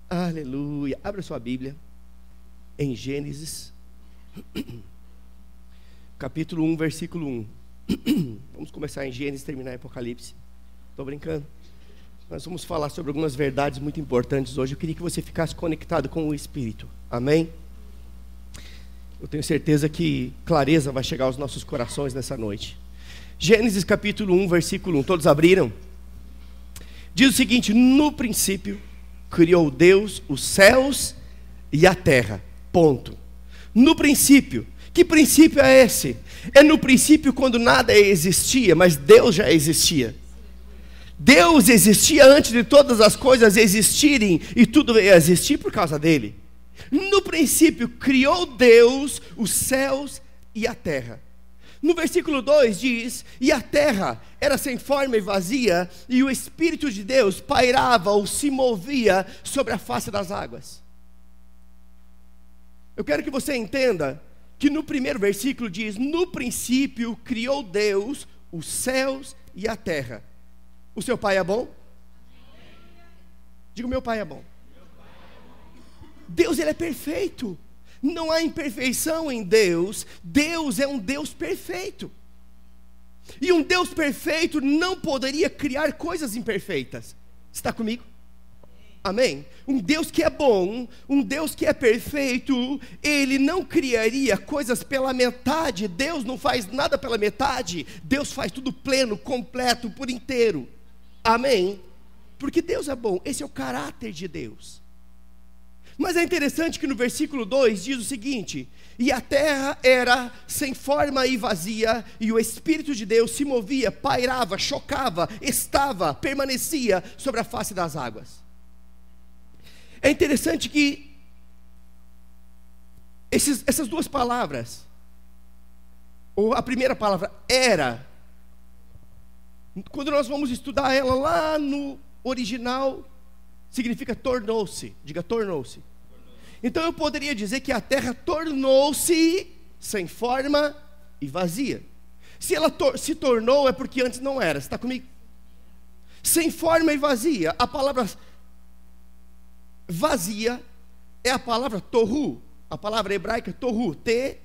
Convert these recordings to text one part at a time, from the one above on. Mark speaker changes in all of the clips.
Speaker 1: Aleluia. Abra sua Bíblia em Gênesis, capítulo 1, versículo 1. Vamos começar em Gênesis e terminar em Apocalipse. Estou brincando. Nós vamos falar sobre algumas verdades muito importantes hoje. Eu queria que você ficasse conectado com o Espírito. Amém? Eu tenho certeza que clareza vai chegar aos nossos corações nessa noite. Gênesis capítulo 1, versículo 1. Todos abriram? Diz o seguinte: no princípio criou Deus os céus e a terra. Ponto. No princípio. Que princípio é esse? É no princípio quando nada existia, mas Deus já existia. Deus existia antes de todas as coisas existirem, e tudo veio a existir por causa dele. No princípio criou Deus os céus e a terra. No versículo 2 diz: e a terra era sem forma e vazia, e o Espírito de Deus pairava ou se movia sobre a face das águas. Eu quero que você entenda que no primeiro versículo diz: no princípio criou Deus os céus e a terra. O seu pai é bom? Diga: meu pai é bom. Deus, ele é perfeito. Não há imperfeição em Deus. Deus é um Deus perfeito. E um Deus perfeito não poderia criar coisas imperfeitas. Está comigo? Amém? Um Deus que é bom, um Deus que é perfeito, ele não criaria coisas pela metade. Deus não faz nada pela metade. Deus faz tudo pleno, completo, por inteiro. Amém? Porque Deus é bom. Esse é o caráter de Deus. Mas é interessante que no versículo 2 diz o seguinte: e a terra era sem forma e vazia, e o Espírito de Deus se movia, pairava, chocava, estava, permanecia sobre a face das águas. É interessante que essas duas palavras, ou a primeira palavra era, quando nós vamos estudar ela lá no original, significa tornou-se. Diga: tornou-se. Então eu poderia dizer que a terra tornou-se sem forma e vazia. Se ela se tornou, é porque antes não era. Você está comigo? Sem forma e vazia. A palavra vazia é a palavra tohu. A palavra hebraica tohu, T-O-H-U,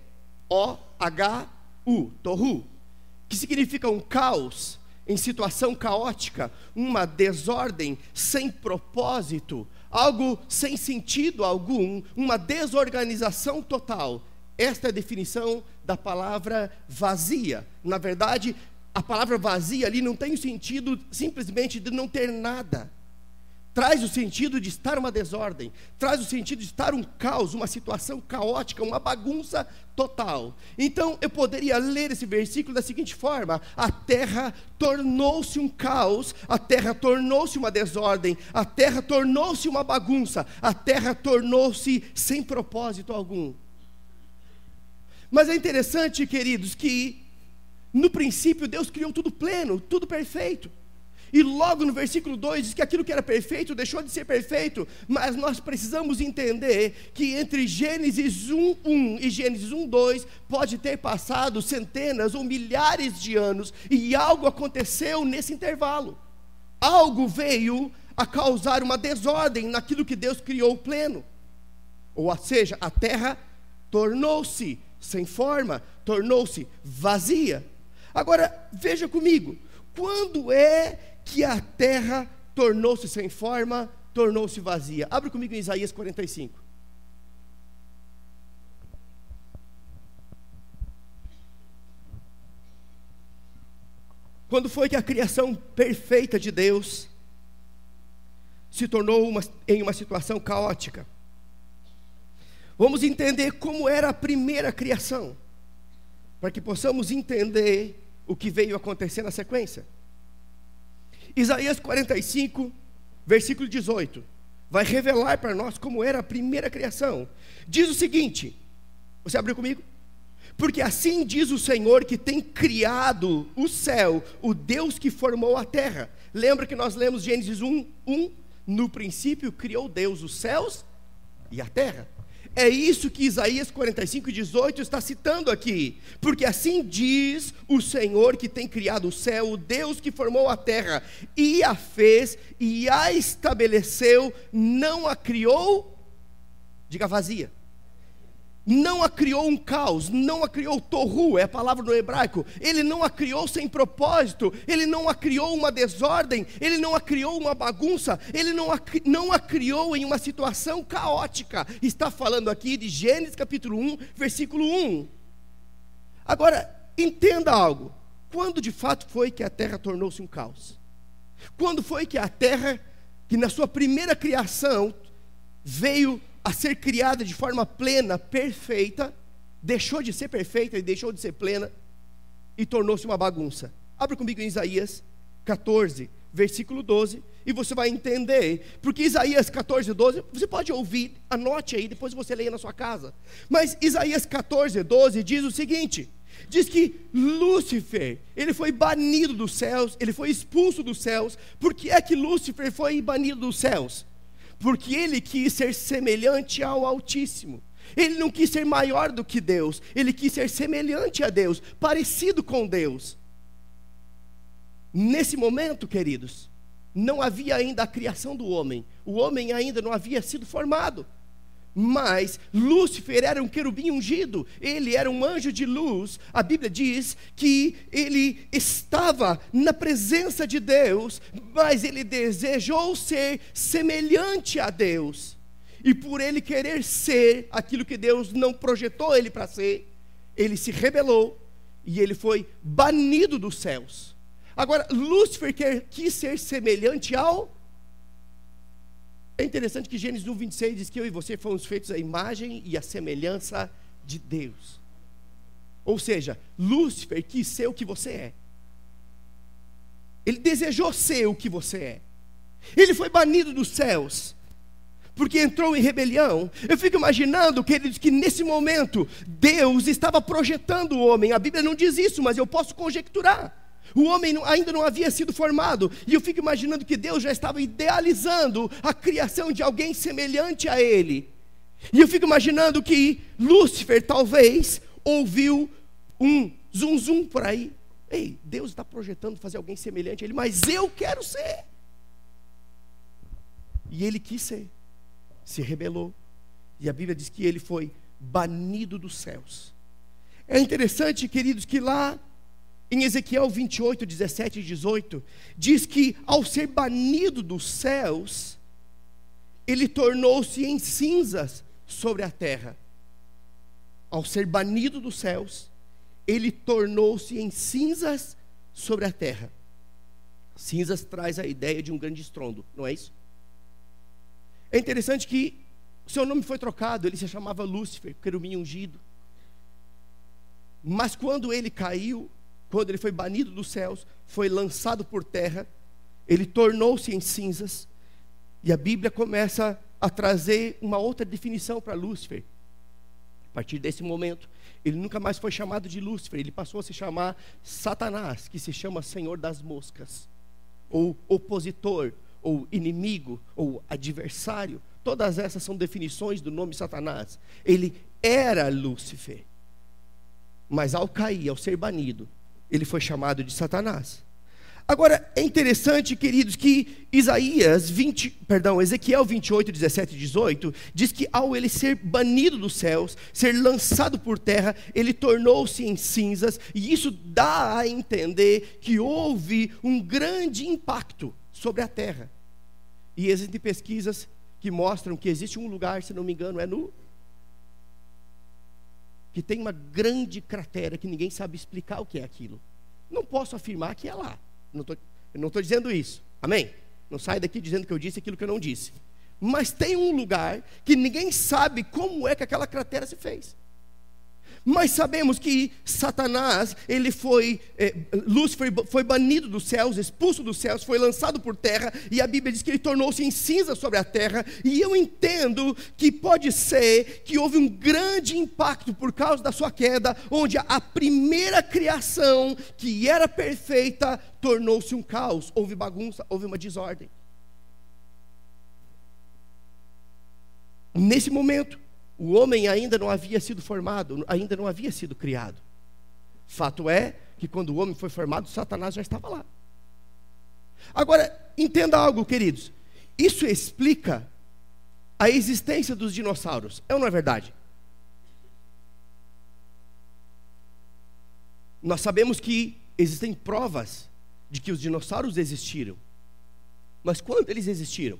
Speaker 1: tohu, que significa um caos em situação caótica, uma desordem sem propósito, algo sem sentido algum, uma desorganização total. Esta é a definição da palavra vazia. Na verdade, a palavra vazia ali não tem o sentido simplesmente de não ter nada. Traz o sentido de estar uma desordem, traz o sentido de estar um caos, uma situação caótica, uma bagunça total. Então eu poderia ler esse versículo da seguinte forma: a terra tornou-se um caos, a terra tornou-se uma desordem, a terra tornou-se uma bagunça, a terra tornou-se sem propósito algum. Mas é interessante, queridos, que no princípio Deus criou tudo pleno, tudo perfeito. E logo no versículo 2 diz que aquilo que era perfeito deixou de ser perfeito. Mas nós precisamos entender que entre Gênesis 1:1 e Gênesis 1:2 pode ter passado centenas ou milhares de anos, e algo aconteceu nesse intervalo. Algo veio a causar uma desordem naquilo que Deus criou pleno. Ou seja, a terra tornou-se sem forma, tornou-se vazia. Agora, veja comigo, quando é que a terra tornou-se sem forma, tornou-se vazia? Abre comigo em Isaías 45. Quando foi que a criação perfeita de Deus se tornou em uma situação caótica? Vamos entender como era a primeira criação, para que possamos entender o que veio acontecer na sequência. Isaías 45, versículo 18, vai revelar para nós como era a primeira criação. Diz o seguinte, você abriu comigo? Porque assim diz o Senhor que tem criado o céu, o Deus que formou a terra. Lembra que nós lemos Gênesis 1:1? No princípio criou Deus os céus e a terra. É isso que Isaías 45:18 está citando aqui. Porque assim diz o Senhor que tem criado o céu, o Deus que formou a terra, e a fez, e a estabeleceu, não a criou, diga vazia. Não a criou um caos, não a criou tohu, é a palavra no hebraico. Ele não a criou sem propósito, ele não a criou uma desordem, ele não a criou uma bagunça, ele não a criou em uma situação caótica. Está falando aqui de Gênesis capítulo 1, versículo 1. Agora, entenda algo. Quando de fato foi que a terra tornou-se um caos? Quando foi que a terra, que na sua primeira criação, veio a ser criada de forma plena, perfeita, deixou de ser perfeita e deixou de ser plena e tornou-se uma bagunça? Abra comigo em Isaías 14, versículo 12, e você vai entender, porque Isaías 14, 12, você pode ouvir, anote aí, depois você leia na sua casa. Mas Isaías 14, 12 diz o seguinte: diz que Lúcifer, ele foi banido dos céus, ele foi expulso dos céus. Por que é que Lúcifer foi banido dos céus? Porque ele quis ser semelhante ao Altíssimo. Ele não quis ser maior do que Deus, ele quis ser semelhante a Deus, parecido com Deus. Nesse momento, queridos, não havia ainda a criação do homem, o homem ainda não havia sido formado. Mas Lúcifer era um querubim ungido, ele era um anjo de luz. A Bíblia diz que ele estava na presença de Deus, mas ele desejou ser semelhante a Deus. E por ele querer ser aquilo que Deus não projetou ele para ser, ele se rebelou e ele foi banido dos céus. Agora, Lúcifer quis ser semelhante ao... É interessante que Gênesis 1:26 diz que eu e você fomos feitos à imagem e à semelhança de Deus. Ou seja, Lúcifer quis ser o que você é. Ele desejou ser o que você é. Ele foi banido dos céus porque entrou em rebelião. Eu fico imaginando, queridos, que nesse momento Deus estava projetando o homem. A Bíblia não diz isso, mas eu posso conjecturar. O homem ainda não havia sido formado, e eu fico imaginando que Deus já estava idealizando a criação de alguém semelhante a ele. E eu fico imaginando que Lúcifer talvez ouviu um zum zum por aí. Ei, Deus está projetando fazer alguém semelhante a ele, mas eu quero ser. E ele quis ser, se rebelou, e a Bíblia diz que ele foi banido dos céus. É interessante, queridos, que lá em Ezequiel 28, 17 e 18, diz que ao ser banido dos céus, ele tornou-se em cinzas sobre a terra. Ao ser banido dos céus, ele tornou-se em cinzas sobre a terra. Cinzas traz a ideia de um grande estrondo, não é isso? É interessante que seu nome foi trocado, ele se chamava Lúcifer, querubim ungido. Mas quando ele caiu, quando ele foi banido dos céus, foi lançado por terra, ele tornou-se em cinzas, e a Bíblia começa a trazer uma outra definição para Lúcifer. A partir desse momento, ele nunca mais foi chamado de Lúcifer, ele passou a se chamar Satanás, que se chama Senhor das Moscas, ou opositor, ou inimigo, ou adversário. Todas essas são definições do nome Satanás. Ele era Lúcifer, mas ao cair, ao ser banido, ele foi chamado de Satanás. Agora, é interessante, queridos, que Ezequiel 28, 17 e 18, diz que ao ele ser banido dos céus, ser lançado por terra, ele tornou-se em cinzas, e isso dá a entender que houve um grande impacto sobre a terra. E existem pesquisas que mostram que existe um lugar, se não me engano, que tem uma grande cratera que ninguém sabe explicar o que é aquilo. Não posso afirmar que é lá. Eu não estou dizendo isso. Amém? Não sai daqui dizendo que eu disse aquilo que eu não disse. Mas tem um lugar que ninguém sabe como é que aquela cratera se fez. Mas sabemos que Satanás, Lúcifer foi banido dos céus, expulso dos céus, foi lançado por terra, e a Bíblia diz que ele tornou-se em cinza sobre a terra, e eu entendo que pode ser que houve um grande impacto por causa da sua queda, onde a primeira criação, que era perfeita, tornou-se um caos, houve bagunça, houve uma desordem. Nesse momento, o homem ainda não havia sido formado, ainda não havia sido criado. Fato é que quando o homem foi formado, Satanás já estava lá. Agora, entenda algo, queridos. Isso explica a existência dos dinossauros. É ou não é verdade? Nós sabemos que existem provas de que os dinossauros existiram. Mas quando eles existiram?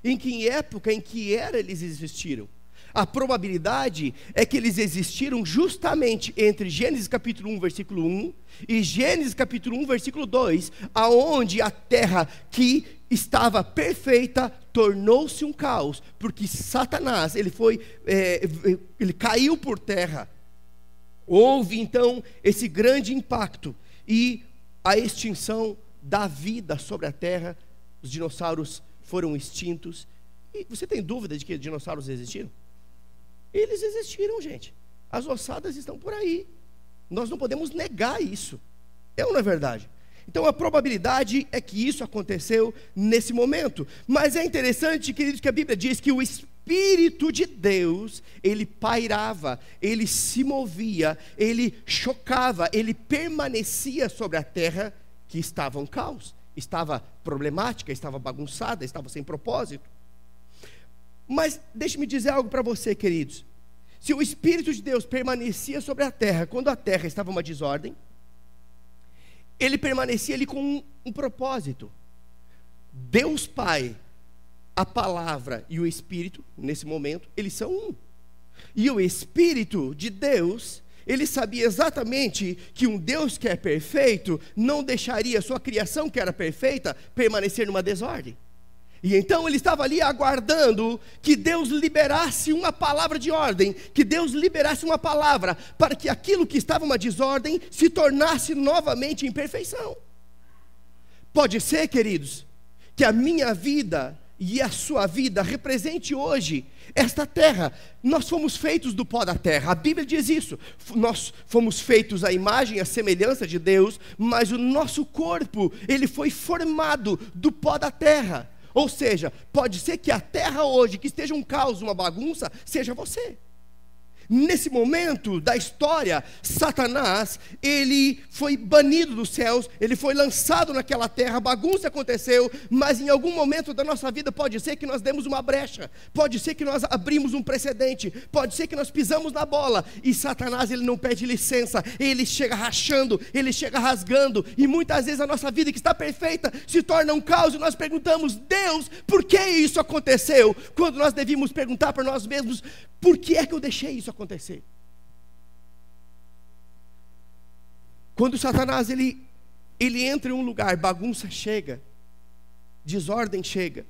Speaker 1: Em que época, em que era eles existiram? A probabilidade é que eles existiram justamente entre Gênesis capítulo 1, versículo 1 e Gênesis capítulo 1, versículo 2, aonde a terra que estava perfeita tornou-se um caos, porque Satanás, ele caiu por terra. Houve então esse grande impacto e a extinção da vida sobre a terra. Os dinossauros foram extintos. E você tem dúvida de que dinossauros existiram? Eles existiram, gente. As ossadas estão por aí. Nós não podemos negar isso. É ou não é verdade? Então a probabilidade é que isso aconteceu nesse momento. Mas é interessante, queridos, que a Bíblia diz que o Espírito de Deus, ele pairava, ele se movia, ele chocava, ele permanecia sobre a terra que estava um caos, estava problemática, estava bagunçada, estava sem propósito. Mas deixe-me dizer algo para você, queridos. Se o Espírito de Deus permanecia sobre a terra, quando a terra estava uma desordem, ele permanecia ali com um propósito. Deus Pai, a palavra e o Espírito, nesse momento, eles são um. E o Espírito de Deus, ele sabia exatamente que um Deus que é perfeito não deixaria a sua criação, que era perfeita, permanecer numa desordem. E então ele estava ali aguardando que Deus liberasse uma palavra de ordem, que Deus liberasse uma palavra para que aquilo que estava uma desordem se tornasse novamente em perfeição. Pode ser, queridos, que a minha vida e a sua vida represente hoje esta terra. Nós fomos feitos do pó da terra, a Bíblia diz isso. Nós fomos feitos à imagem e à semelhança de Deus, mas o nosso corpo, ele foi formado do pó da terra. Ou seja, pode ser que a terra hoje, que esteja um caos, uma bagunça, seja você. Nesse momento da história, Satanás, ele foi banido dos céus, ele foi lançado naquela terra, a bagunça aconteceu, mas em algum momento da nossa vida pode ser que nós demos uma brecha, pode ser que nós abrimos um precedente, pode ser que nós pisamos na bola, e Satanás, ele não pede licença, ele chega rachando, ele chega rasgando, e muitas vezes a nossa vida que está perfeita se torna um caos, e nós perguntamos: Deus, por que isso aconteceu? Quando nós devíamos perguntar para nós mesmos: por que é que eu deixei isso acontecer? Quando Satanás ele entra em um lugar, bagunça chega, desordem chega.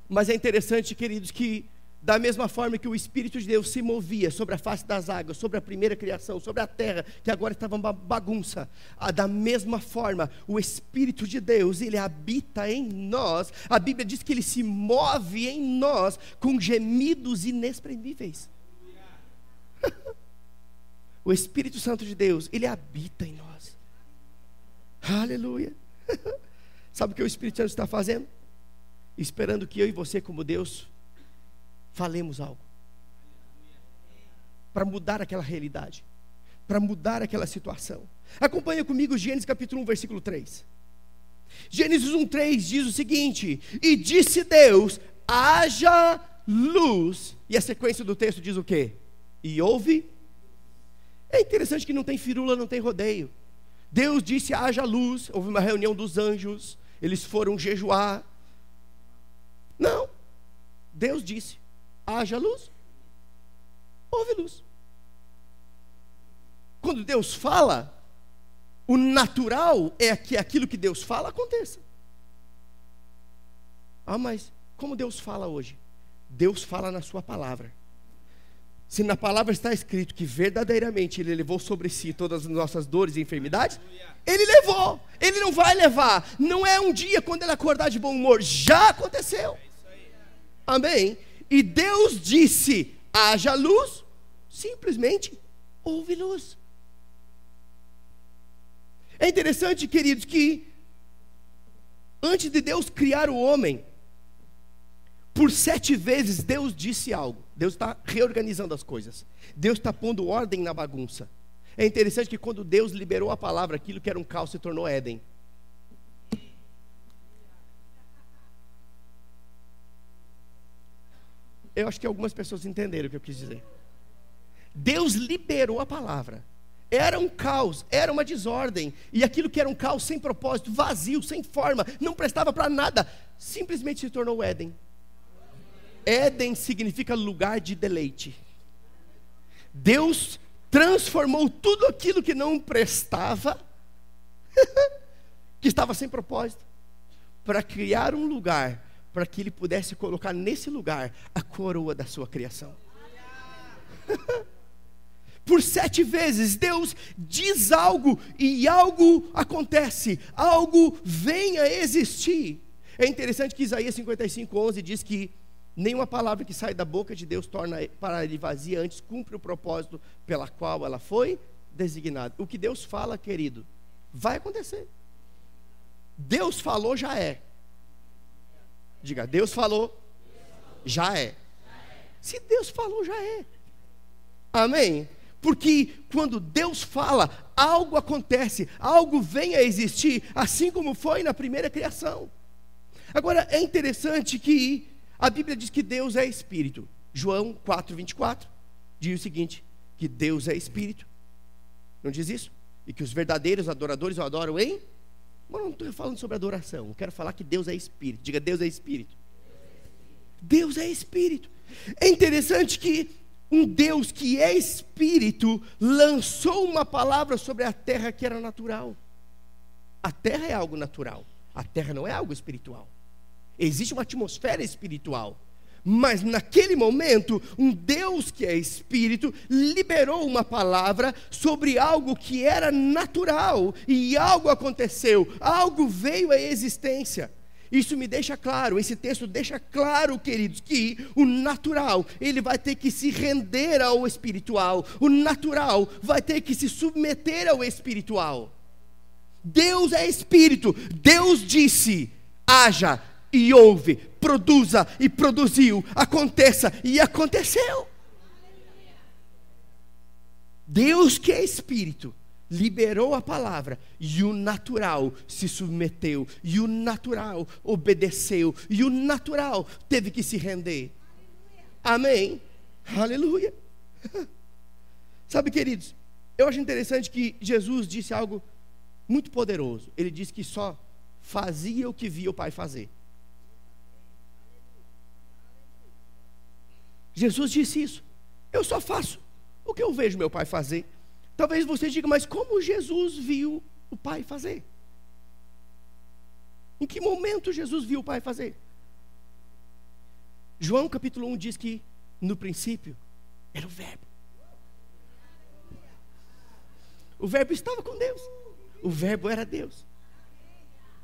Speaker 1: Mas é interessante, queridos, que da mesma forma que o Espírito de Deus se movia sobre a face das águas, sobre a primeira criação, sobre a terra, que agora estava uma bagunça, da mesma forma, o Espírito de Deus, ele habita em nós. A Bíblia diz que ele se move em nós com gemidos inexprimíveis. O Espírito Santo de Deus, ele habita em nós. Aleluia. Sabe o que o Espírito Santo está fazendo? Esperando que eu e você, como Deus, falemos algo para mudar aquela realidade, para mudar aquela situação. Acompanha comigo Gênesis capítulo 1, versículo 3. Gênesis 1:3 diz o seguinte: e disse Deus, haja luz. E a sequência do texto diz o quê? E houve. É interessante que não tem firula, não tem rodeio. Deus disse, haja luz. Houve uma reunião dos anjos, eles foram jejuar. Não, Deus disse, haja luz, houve luz. Quando Deus fala, o natural é que aquilo que Deus fala aconteça. Ah, mas como Deus fala hoje? Deus fala na sua palavra. Se na palavra está escrito que verdadeiramente Ele levou sobre si todas as nossas dores e enfermidades, Ele levou, Ele não vai levar. Não é um dia quando Ele acordar de bom humor, já aconteceu. Amém? E Deus disse, haja luz, simplesmente houve luz. É interessante, queridos, que antes de Deus criar o homem, por 7 vezes Deus disse algo. Deus está reorganizando as coisas. Deus está pondo ordem na bagunça. É interessante que quando Deus liberou a palavra, aquilo que era um caos se tornou Éden. Eu acho que algumas pessoas entenderam o que eu quis dizer. Deus liberou a palavra. Era um caos, era uma desordem. E aquilo que era um caos sem propósito, vazio, sem forma, não prestava para nada, simplesmente se tornou Éden. Éden significa lugar de deleite. Deus transformou tudo aquilo que não prestava, que estava sem propósito, para criar um lugar, para que Ele pudesse colocar nesse lugar a coroa da sua criação. Por 7 vezes Deus diz algo e algo acontece, algo vem a existir. É interessante que Isaías 55:11 diz que nenhuma palavra que sai da boca de Deus torna para Ele vazia, antes cumpre o propósito pela qual ela foi designada. O que Deus fala, querido, vai acontecer. Deus falou, já é. Diga, Deus falou, já é. Se Deus falou, já é. Amém? Porque quando Deus fala, algo acontece, algo vem a existir, assim como foi na primeira criação. Agora, é interessante que a Bíblia diz que Deus é Espírito. João 4:24 diz o seguinte, que Deus é Espírito. Não diz isso? E que os verdadeiros adoradores o adoram em... Mas não estou falando sobre adoração, eu quero falar que Deus é Espírito. Diga, Deus é Espírito. Deus é Espírito. É interessante que um Deus que é Espírito lançou uma palavra sobre a terra que era natural. A terra é algo natural, a terra não é algo espiritual. Existe uma atmosfera espiritual, mas naquele momento um Deus que é Espírito liberou uma palavra sobre algo que era natural, e algo aconteceu, algo veio à existência. Isso me deixa claro, esse texto deixa claro, queridos, que o natural, ele vai ter que se render ao espiritual. O natural vai ter que se submeter ao espiritual. Deus é Espírito. Deus disse, haja e houve, produza e produziu, aconteça e aconteceu. Deus que é Espírito liberou a palavra, e o natural se submeteu, e o natural obedeceu, e o natural teve que se render. Amém? Aleluia. Sabe, queridos, eu acho interessante que Jesus disse algo muito poderoso. Ele disse que só fazia o que via o Pai fazer. Jesus disse isso. Eu só faço o que eu vejo meu Pai fazer. Talvez você diga, mas como Jesus viu o Pai fazer? Em que momento Jesus viu o Pai fazer? João capítulo 1 diz que no princípio era o Verbo. O Verbo estava com Deus. O Verbo era Deus.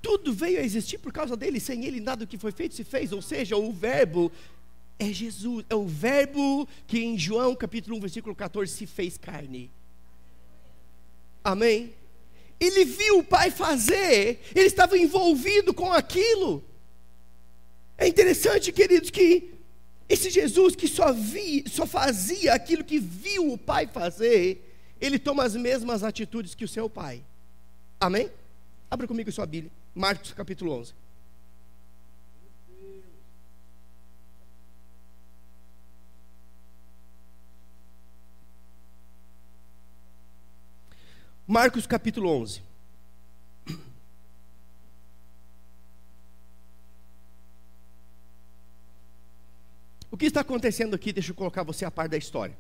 Speaker 1: Tudo veio a existir por causa dele. Sem ele nada do que foi feito se fez. Ou seja, o Verbo é Jesus. É o Verbo que em João capítulo 1 versículo 14 se fez carne. Amém? Ele viu o Pai fazer, ele estava envolvido com aquilo. É interessante, queridos, que esse Jesus que só fazia aquilo que viu o Pai fazer, ele toma as mesmas atitudes que o seu Pai. Amém? Abra comigo sua Bíblia, Marcos capítulo 11. Marcos capítulo 11. O que está acontecendo aqui? Deixa eu colocar você a par da história.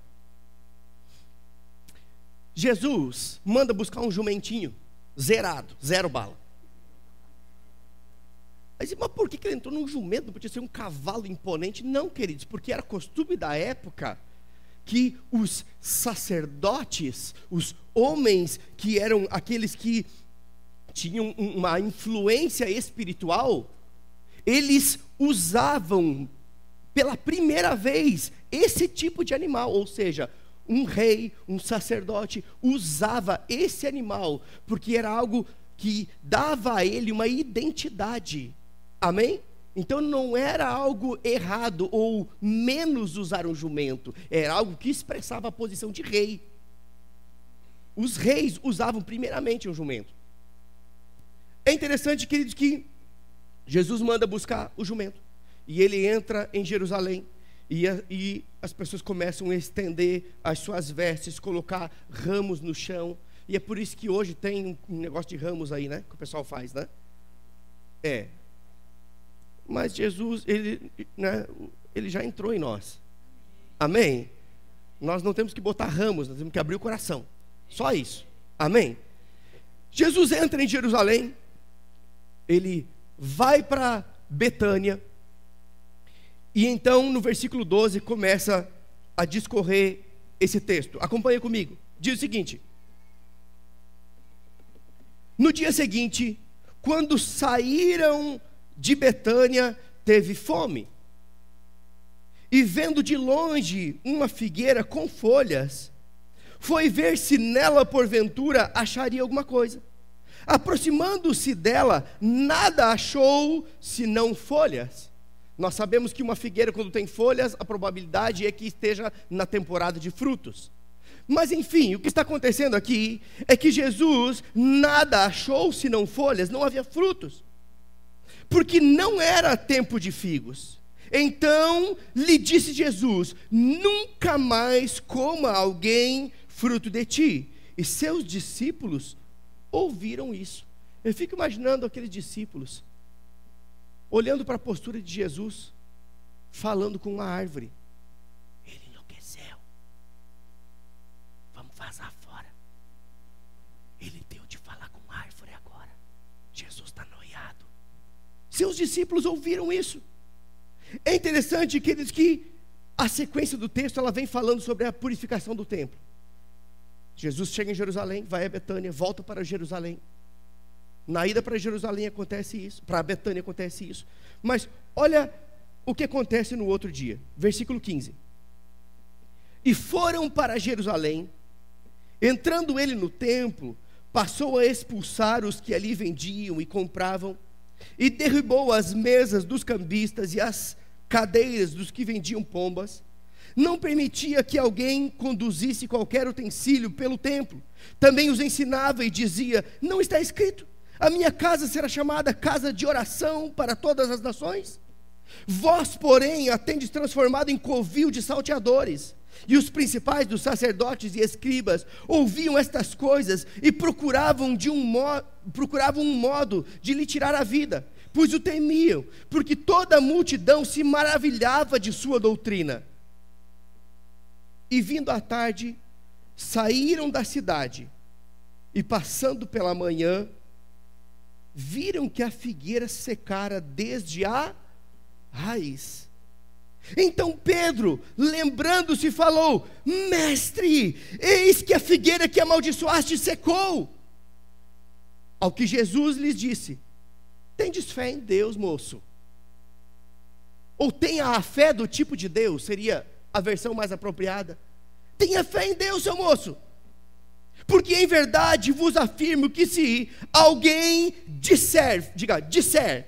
Speaker 1: Jesus manda buscar um jumentinho zerado, 0 bala. Mas por que ele entrou num jumento? Não podia ser um cavalo imponente? Não, queridos, porque era costume da época que os sacerdotes, os homens que eram aqueles que tinham uma influência espiritual, eles usavam pela primeira vez esse tipo de animal, ou seja, um rei, um sacerdote usava esse animal, porque era algo que dava a ele uma identidade. Amém? Então não era algo errado ou menos usar um jumento, era algo que expressava a posição de rei. Os reis usavam primeiramente um jumento. É interessante, queridos, que Jesus manda buscar o jumento, e ele entra em Jerusalém, e as pessoas começam a estender as suas vestes, colocar ramos no chão, e é por isso que hoje tem um negócio de ramos aí, né, que o pessoal faz, né? Mas Jesus, ele já entrou em nós, amém? Nós não temos que botar ramos, nós temos que abrir o coração, só isso, amém? Jesus entra em Jerusalém, ele vai para Betânia, e então no versículo 12 começa a discorrer esse texto. Acompanha comigo, diz o seguinte: no dia seguinte, quando saíram de Betânia, teve fome, e vendo de longe uma figueira com folhas, foi ver se nela porventura acharia alguma coisa. Aproximando-se dela, nada achou senão folhas. Nós sabemos que uma figueira, quando tem folhas, a probabilidade é que esteja na temporada de frutos. Mas enfim, o que está acontecendo aqui é que Jesus nada achou senão folhas, não havia frutos, porque não era tempo de figos. Então lhe disse Jesus: nunca mais coma alguém fruto de ti. E seus discípulos ouviram isso. Eu fico imaginando aqueles discípulos olhando para a postura de Jesus, falando com uma árvore. Ele enlouqueceu, vamos vazar fora. Ele deu de falar com a árvore agora. Jesus está noiado. Seus discípulos ouviram isso. É interessante, queridos, que a sequência do texto ela vem falando sobre a purificação do templo. Jesus chega em Jerusalém, vai a Betânia, volta para Jerusalém. Na ida para Jerusalém acontece isso, para Betânia acontece isso. Mas olha o que acontece no outro dia, versículo 15. E foram para Jerusalém, entrando ele no templo, passou a expulsar os que ali vendiam e compravam, e derrubou as mesas dos cambistas e as cadeiras dos que vendiam pombas. Não permitia que alguém conduzisse qualquer utensílio pelo templo. Também os ensinava e dizia: não está escrito, a minha casa será chamada casa de oração para todas as nações? Vós, porém, a tendes transformado em covil de salteadores. E os principais dos sacerdotes e escribas ouviam estas coisas e procuravam um modo de lhe tirar a vida, pois o temiam, porque toda a multidão se maravilhava de sua doutrina. E vindo à tarde, saíram da cidade, e passando pela manhã, viram que a figueira secara desde a raiz. Então Pedro, lembrando-se, falou: mestre, eis que a figueira que amaldiçoaste secou. Ao que Jesus lhes disse: tendes fé em Deus, moço? Ou tenha a fé do tipo de Deus, seria a versão mais apropriada. Tenha fé em Deus, seu moço. Porque em verdade vos afirmo que se alguém disser,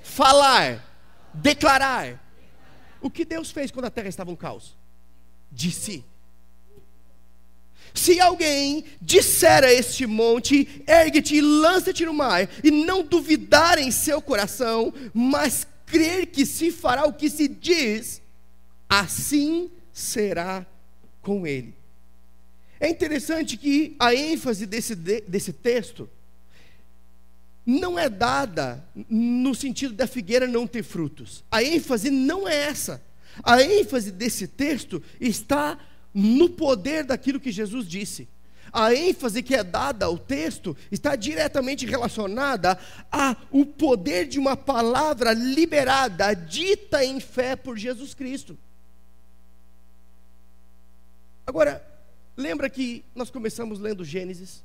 Speaker 1: falar, declarar, o que Deus fez quando a terra estava um caos? Disse. Se alguém disser a este monte: ergue-te e lança-te no mar, e não duvidar em seu coração, mas crer que se fará o que se diz, assim será com ele. É interessante que a ênfase desse texto não é dada no sentido da figueira não ter frutos. A ênfase não é essa. A ênfase desse texto está no poder daquilo que Jesus disse. A ênfase que é dada ao texto está diretamente relacionada ao poder de uma palavra liberada, dita em fé por Jesus Cristo. Agora, lembra que nós começamos lendo Gênesis?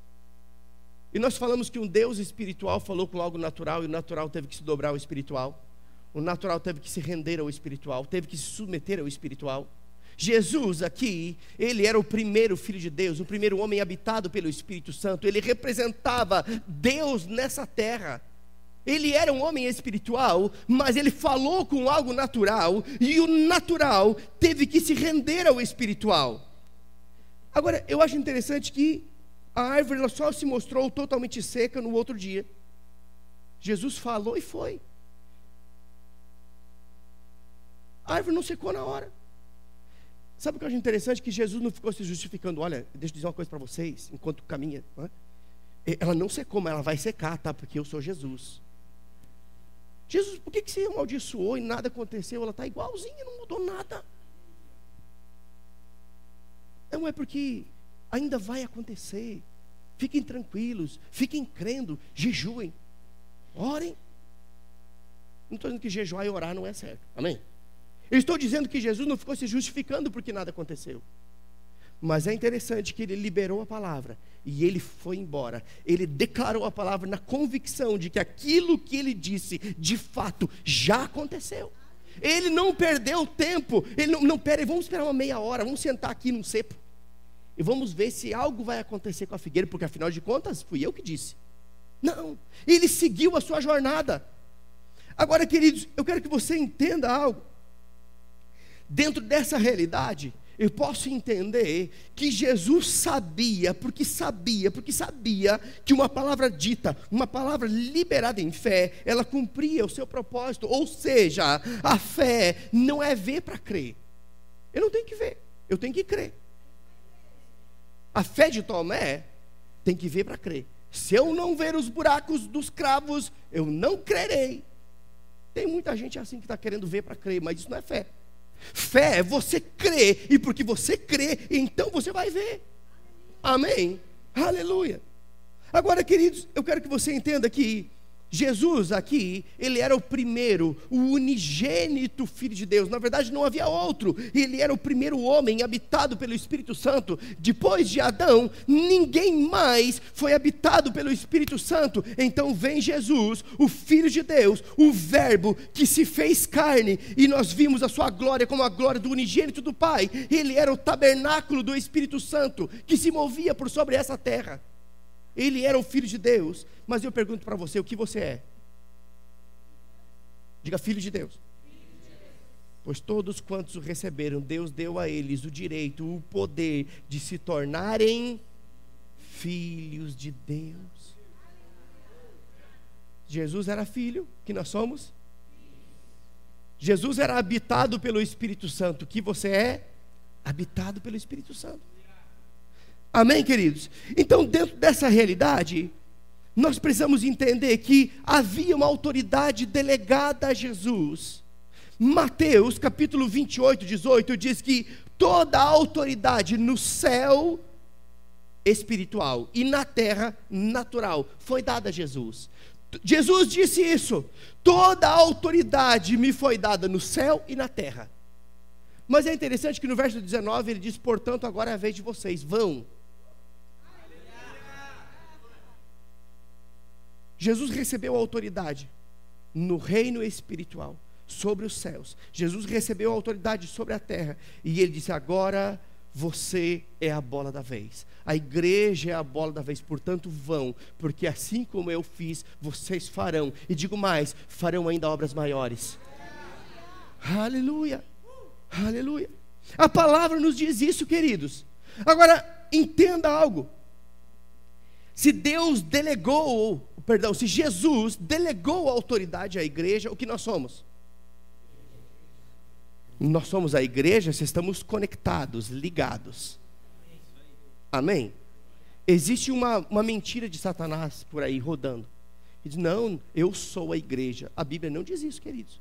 Speaker 1: E nós falamos que um Deus espiritual falou com algo natural, e o natural teve que se dobrar ao espiritual. O natural teve que se render ao espiritual, teve que se submeter ao espiritual. Jesus aqui, ele era o primeiro filho de Deus, o primeiro homem habitado pelo Espírito Santo. Ele representava Deus nessa terra. Ele era um homem espiritual, mas ele falou com algo natural, e o natural teve que se render ao espiritual. Agora, eu acho interessante que a árvore ela só se mostrou totalmente seca no outro dia. Jesus falou e foi. A árvore não secou na hora. Sabe o que eu acho interessante? Que Jesus não ficou se justificando. Olha, deixa eu dizer uma coisa para vocês, enquanto caminha. Não é? Ela não secou, mas ela vai secar, tá? Porque eu sou Jesus. Jesus, por que você amaldiçoou e nada aconteceu? Ela está igualzinha, não mudou nada. Não é porque ainda vai acontecer. Fiquem tranquilos, fiquem crendo, jejuem, orem. Não estou dizendo que jejuar e orar não é certo, amém? Eu estou dizendo que Jesus não ficou se justificando porque nada aconteceu. Mas é interessante que ele liberou a palavra e ele foi embora. Ele declarou a palavra na convicção de que aquilo que ele disse, de fato, já aconteceu. Ele não perdeu tempo. Ele não, peraí, vamos esperar uma meia hora, vamos sentar aqui num cepo e vamos ver se algo vai acontecer com a figueira, porque afinal de contas, fui eu que disse. Não, ele seguiu a sua jornada. Agora, queridos, eu quero que você entenda algo. Dentro dessa realidade, eu posso entender que Jesus sabia que uma palavra dita, uma palavra liberada em fé, ela cumpria o seu propósito. Ou seja, a fé não é ver para crer. Eu não tenho que ver, eu tenho que crer. A fé de Tomé tem que ver para crer. Se eu não ver os buracos dos cravos, eu não crerei. Tem muita gente assim que está querendo ver para crer, mas isso não é fé. Fé é você crer, e porque você crê, então você vai ver. Amém? Aleluia. Agora, queridos, eu quero que você entenda que Jesus aqui, ele era o primeiro, o unigênito Filho de Deus. Na verdade não havia outro. Ele era o primeiro homem habitado pelo Espírito Santo. Depois de Adão, ninguém mais foi habitado pelo Espírito Santo. Então vem Jesus, o Filho de Deus, o Verbo que se fez carne, e nós vimos a sua glória como a glória do unigênito do Pai. Ele era o tabernáculo do Espírito Santo que se movia por sobre essa terra. Ele era o Filho de Deus. Mas eu pergunto para você, o que você é? Diga, Filho de Deus. Pois todos quantos o receberam, Deus deu a eles o direito, o poder de se tornarem filhos de Deus. Jesus era filho, que nós somos. Jesus era habitado pelo Espírito Santo, que você é? Habitado pelo Espírito Santo. Amém, queridos? Então, dentro dessa realidade, nós precisamos entender que havia uma autoridade delegada a Jesus. Mateus, capítulo 28, 18, diz que toda a autoridade no céu espiritual e na terra natural foi dada a Jesus. Jesus disse isso: toda a autoridade me foi dada no céu e na terra. Mas é interessante que no verso 19 ele diz: portanto, agora é a vez de vocês, vão. Jesus recebeu a autoridade no reino espiritual, sobre os céus. Jesus recebeu a autoridade sobre a terra. E ele disse: agora você é a bola da vez. A igreja é a bola da vez. Portanto, vão, porque assim como eu fiz, vocês farão. E digo mais, farão ainda obras maiores. Aleluia, aleluia. A palavra nos diz isso, queridos. Agora, entenda algo. Se Jesus delegou a autoridade à igreja, o que nós somos? Nós somos a igreja se estamos conectados, ligados. Amém? Existe uma mentira de Satanás por aí rodando. Ele diz: não, eu sou a igreja. A Bíblia não diz isso, queridos.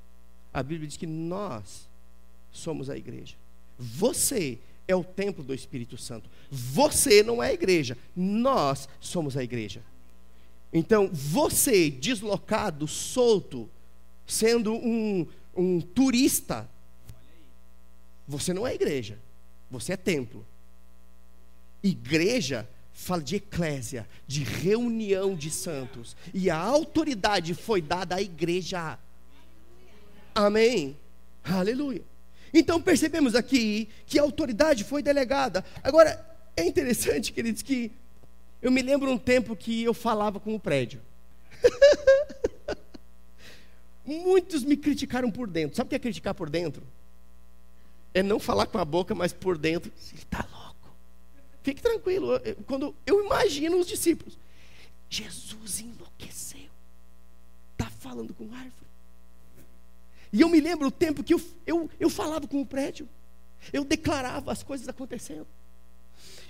Speaker 1: A Bíblia diz que nós somos a igreja. Você é o templo do Espírito Santo. Você não é a igreja, nós somos a igreja. Então, você deslocado, solto, sendo um turista, você não é igreja, você é templo. Igreja fala de eclésia, de reunião de santos, e a autoridade foi dada à igreja. Amém? Aleluia. Então percebemos aqui que a autoridade foi delegada. Agora, é interessante, queridos, que eu me lembro um tempo que eu falava com o prédio. Muitos me criticaram por dentro. Sabe o que é criticar por dentro? É não falar com a boca, mas por dentro, ele está louco. Fique tranquilo. Quando eu imagino os discípulos, Jesus enlouqueceu. Está falando com árvore. E eu me lembro o tempo que eu falava com o prédio. Eu declarava as coisas acontecendo.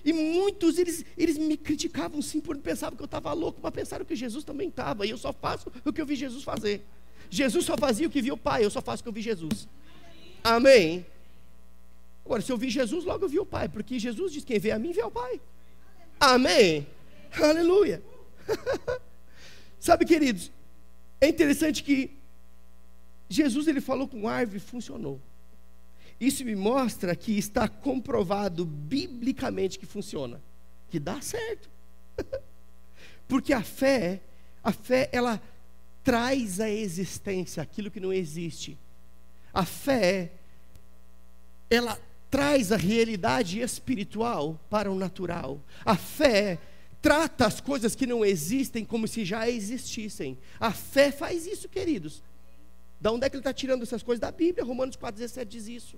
Speaker 1: E muitos, eles me criticavam sim, porque pensavam que eu estava louco, mas pensaram que Jesus também estava. E eu só faço o que eu vi Jesus fazer. Jesus só fazia o que via o Pai, eu só faço o que eu vi Jesus. Amém? Agora, se eu vi Jesus, logo eu vi o Pai, porque Jesus diz: quem vê a mim, vê ao Pai. Amém? Aleluia. Sabe, queridos, é interessante que Jesus, ele falou com árvore e funcionou. Isso me mostra que está comprovado biblicamente que funciona, que dá certo. Porque a fé ela traz à existência aquilo que não existe. A fé, ela traz a realidade espiritual para o natural. A fé trata as coisas que não existem como se já existissem. A fé faz isso, queridos. Da onde é que ele está tirando essas coisas? Da Bíblia. Romanos 4,17 diz isso.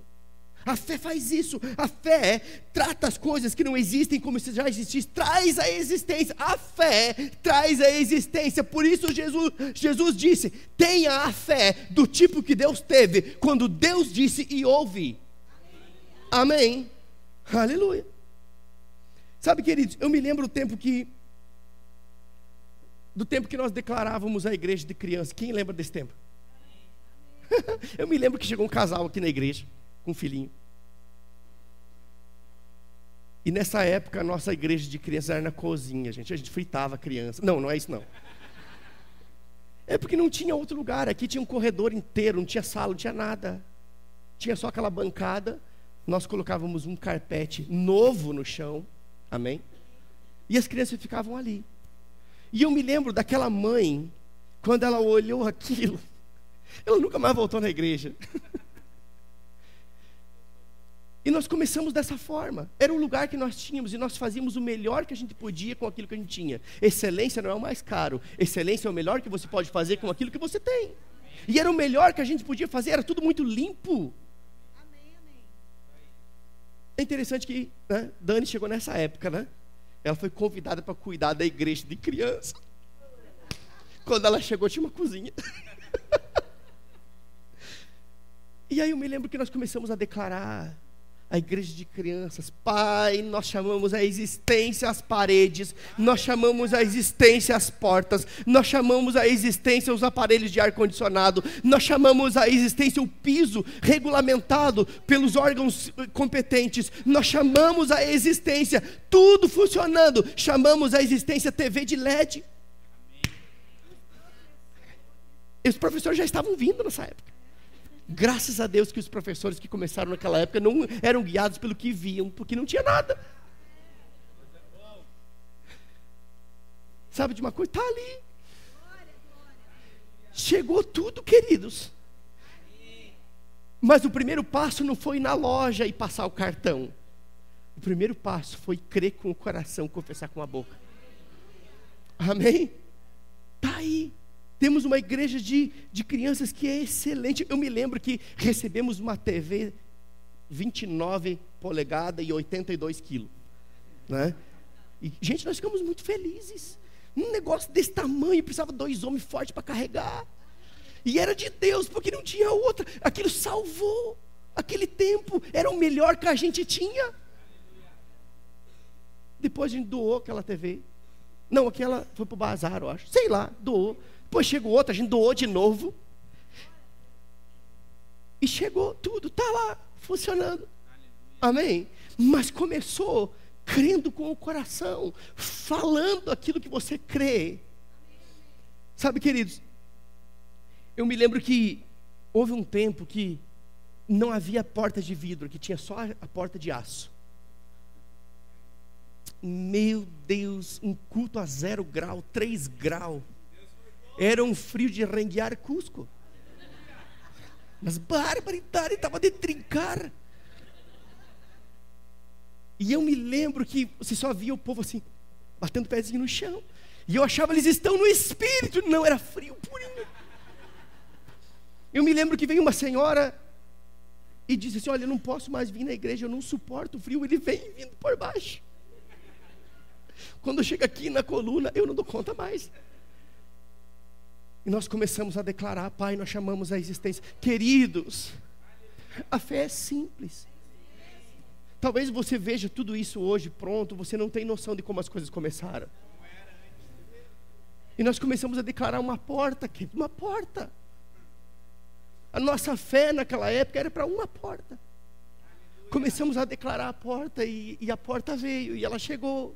Speaker 1: A fé faz isso. A fé trata as coisas que não existem como se já existissem, traz a existência. A fé traz a existência. Por isso Jesus disse: tenha a fé do tipo que Deus teve quando Deus disse e ouve. Amém? Aleluia. Sabe, queridos, eu me lembro do tempo que nós declarávamos a igreja de criança. Quem lembra desse tempo? Eu me lembro que chegou um casal aqui na igreja com um filhinho. E nessa época a nossa igreja de crianças era na cozinha, a gente fritava a criança. Não é isso não. É porque não tinha outro lugar. Aqui tinha um corredor inteiro, não tinha sala, não tinha nada. Tinha só aquela bancada. Nós colocávamos um carpete novo no chão. Amém? E as crianças ficavam ali. E eu me lembro daquela mãe, quando ela olhou aquilo, ela nunca mais voltou na igreja. E nós começamos dessa forma. Era um lugar que nós tínhamos e nós fazíamos o melhor que a gente podia com aquilo que a gente tinha. Excelência não é o mais caro. Excelência é o melhor que você pode fazer com aquilo que você tem. E era o melhor que a gente podia fazer. Era tudo muito limpo. É interessante que, né, Dani chegou nessa época, né? Ela foi convidada para cuidar da igreja de criança. Quando ela chegou, tinha uma cozinha. E aí eu me lembro que nós começamos a declarar a igreja de crianças: Pai, nós chamamos a existência as paredes, nós chamamos a existência as portas, nós chamamos a existência os aparelhos de ar-condicionado, nós chamamos a existência o piso regulamentado pelos órgãos competentes, nós chamamos a existência tudo funcionando, chamamos a existência TV de LED. E os professores já estavam vindo nessa época. Graças a Deus que os professores que começaram naquela época não eram guiados pelo que viam, porque não tinha nada. Sabe de uma coisa? Está ali. Chegou tudo, queridos. Mas o primeiro passo não foi ir na loja e passar o cartão. O primeiro passo foi crer com o coração, confessar com a boca. Amém? Está aí. Temos uma igreja de crianças que é excelente. Eu me lembro que recebemos uma TV 29 polegadas e 82 quilos. Né? E, gente, nós ficamos muito felizes. Um negócio desse tamanho, precisava 2 homens fortes para carregar. E era de Deus, porque não tinha outra. Aquilo salvou. Aquele tempo era o melhor que a gente tinha. Depois a gente doou aquela TV. Não, aquela foi para o bazar, eu acho. Sei lá, doou. Depois chegou outra, a gente doou de novo. E chegou tudo, está lá, funcionando. Amém? Mas começou crendo com o coração, falando aquilo que você crê. Sabe, queridos, eu me lembro que houve um tempo que não havia porta de vidro, que tinha só a porta de aço. Meu Deus, um culto a 0 grau, 3 graus. Era um frio de renguear Cusco. Mas barbaridade, estava de trincar. E eu me lembro que você só via o povo assim, batendo o pezinho no chão. E eu achava, eles estão no espírito. Não, era frio purinho. Eu me lembro que veio uma senhora e disse assim: olha, eu não posso mais vir na igreja, eu não suporto o frio. Ele vem vindo por baixo. Quando chega aqui na coluna, eu não dou conta mais. E nós começamos a declarar: Pai, nós chamamos a existência. Queridos, a fé é simples. Talvez você veja tudo isso hoje pronto, você não tem noção de como as coisas começaram. E nós começamos a declarar uma porta, uma porta. A nossa fé naquela época era para uma porta. Começamos a declarar a porta e a porta veio e ela chegou.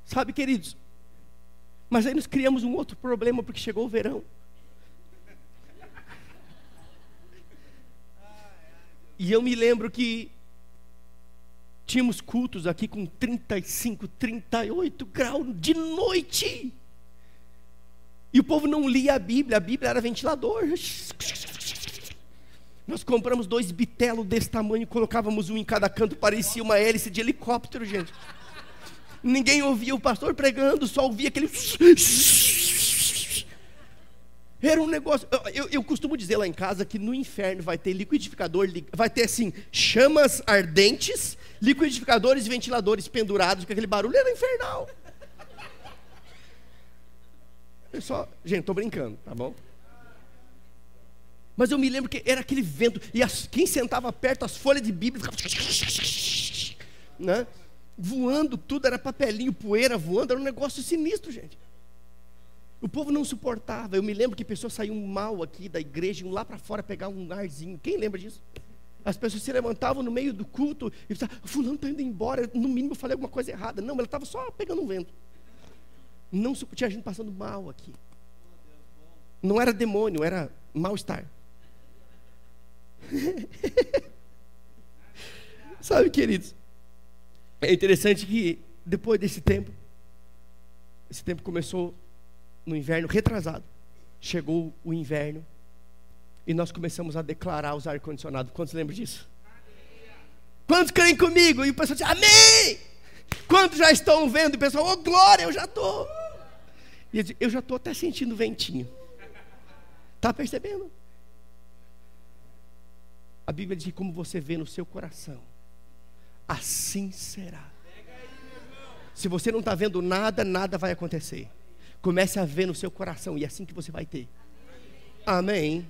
Speaker 1: Sabe, queridos, mas aí nós criamos um outro problema, porque chegou o verão. E eu me lembro que tínhamos cultos aqui com 35, 38 graus de noite. E o povo não lia a Bíblia era ventilador. Nós compramos 2 bitelos desse tamanho, colocávamos um em cada canto, parecia uma hélice de helicóptero, gente. Ninguém ouvia o pastor pregando, só ouvia aquele... Era um negócio... Eu costumo dizer lá em casa que no inferno vai ter liquidificador, vai ter assim, chamas ardentes, liquidificadores e ventiladores pendurados, porque aquele barulho era infernal. Gente, estou brincando, tá bom? Mas eu me lembro que era aquele vento, e quem sentava perto, as folhas de Bíblia, né? Voando tudo, era papelinho, poeira voando, era um negócio sinistro, gente. O povo não suportava. Eu me lembro que pessoas saíam mal aqui da igreja, iam lá para fora pegar um arzinho. Quem lembra disso? As pessoas se levantavam no meio do culto e pensavam: fulano está indo embora, no mínimo eu falei alguma coisa errada. Não, ela estava só pegando um vento. Não, tinha gente passando mal aqui. Não era demônio, era mal-estar. Sabe, queridos, é interessante que depois desse tempo, esse tempo começou no inverno retrasado. Chegou o inverno e nós começamos a declarar os ar-condicionados. Quantos lembram disso? Quantos creem comigo? E o pessoal diz: amém! Quantos já estão vendo? E o pessoal: oh glória, eu já estou. E eu digo: eu já estou até sentindo ventinho. Está percebendo? A Bíblia diz que como você vê no seu coração, assim será. Se você não está vendo nada, nada vai acontecer. Comece a ver no seu coração, e é assim que você vai ter. Amém.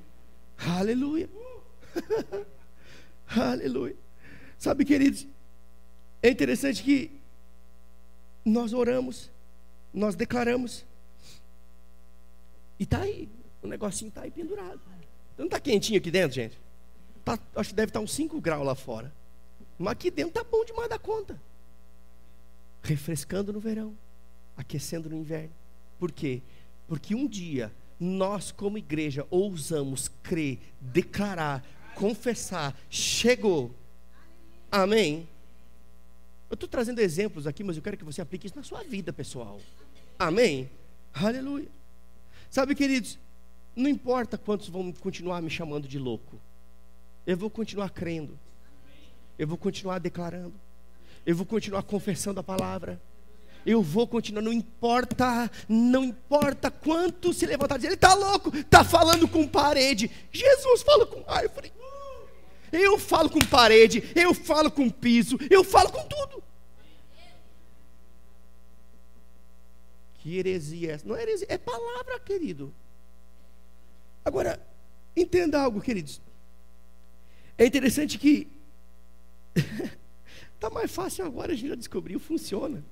Speaker 1: Aleluia. Aleluia. Sabe, queridos, é interessante que nós oramos, nós declaramos, e está aí, o negocinho está aí pendurado. Não está quentinho aqui dentro, gente? Acho que deve estar uns 5 graus lá fora. Mas aqui dentro está bom demais da conta. Refrescando no verão, aquecendo no inverno. Por quê? Porque um dia nós como igreja ousamos crer, declarar, confessar: chegou. Amém? Eu estou trazendo exemplos aqui, mas eu quero que você aplique isso na sua vida pessoal. Amém? Aleluia. Sabe, queridos, não importa quantos vão continuar me chamando de louco, eu vou continuar crendo, eu vou continuar declarando, eu vou continuar confessando a palavra, eu vou continuar. Não importa quanto se levantar e dizer: ele está louco, está falando com parede. Jesus fala com árvore, eu falo com parede, eu falo com piso, eu falo com tudo. Que heresia é essa? Não é heresia, é palavra, querido. Agora, entenda algo, queridos. É interessante que está mais fácil agora, a gente já descobriu, funciona.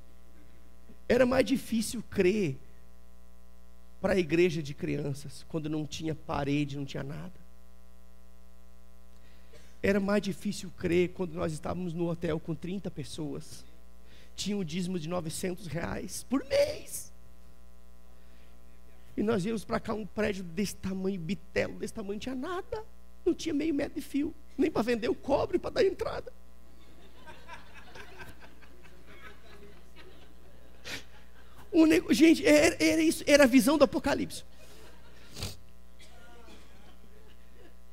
Speaker 1: Era mais difícil crer para a igreja de crianças, quando não tinha parede, não tinha nada. Era mais difícil crer quando nós estávamos no hotel com 30 pessoas. Tinha um dízimo de R$900 por mês. E nós íamos para cá, um prédio desse tamanho, bitelo desse tamanho, não tinha nada. Não tinha meio metro de fio, nem para vender o cobre para dar entrada. Gente, era isso, era a visão do Apocalipse.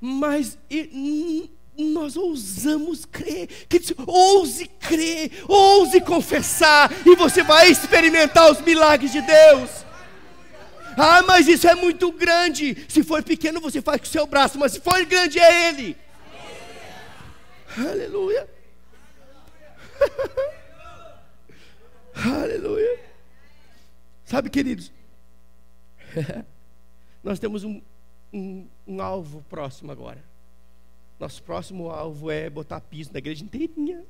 Speaker 1: Mas nós ousamos crer. Ouse crer, ouse confessar, e você vai experimentar os milagres de Deus. Ah, mas isso é muito grande. Se for pequeno, você faz com o seu braço, mas se for grande, é Ele. Aleluia. Aleluia. Sabe, queridos, nós temos um alvo próximo agora. Nosso próximo alvo é botar piso na igreja inteirinha,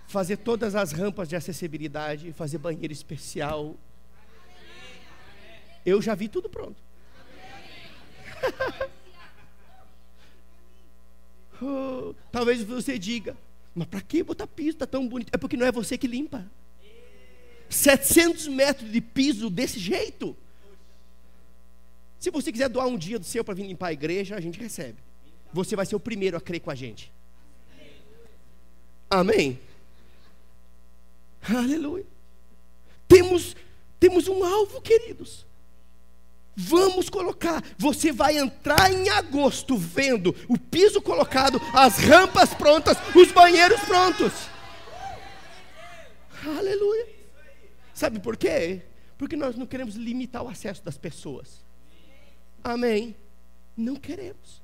Speaker 1: fazer todas as rampas de acessibilidade, fazer banheiro especial. Eu já vi tudo pronto. Oh, talvez você diga, mas para que botar piso? Está tão bonito. É porque não é você que limpa. 700 metros de piso desse jeito. Se você quiser doar um dia do seu para vir limpar a igreja, a gente recebe. Você vai ser o primeiro a crer com a gente. Amém? Aleluia. Temos um alvo, queridos. Vamos colocar. Você vai entrar em agosto vendo o piso colocado, as rampas prontas, os banheiros prontos. Aleluia. Sabe por quê? Porque nós não queremos limitar o acesso das pessoas. Amém? Não queremos.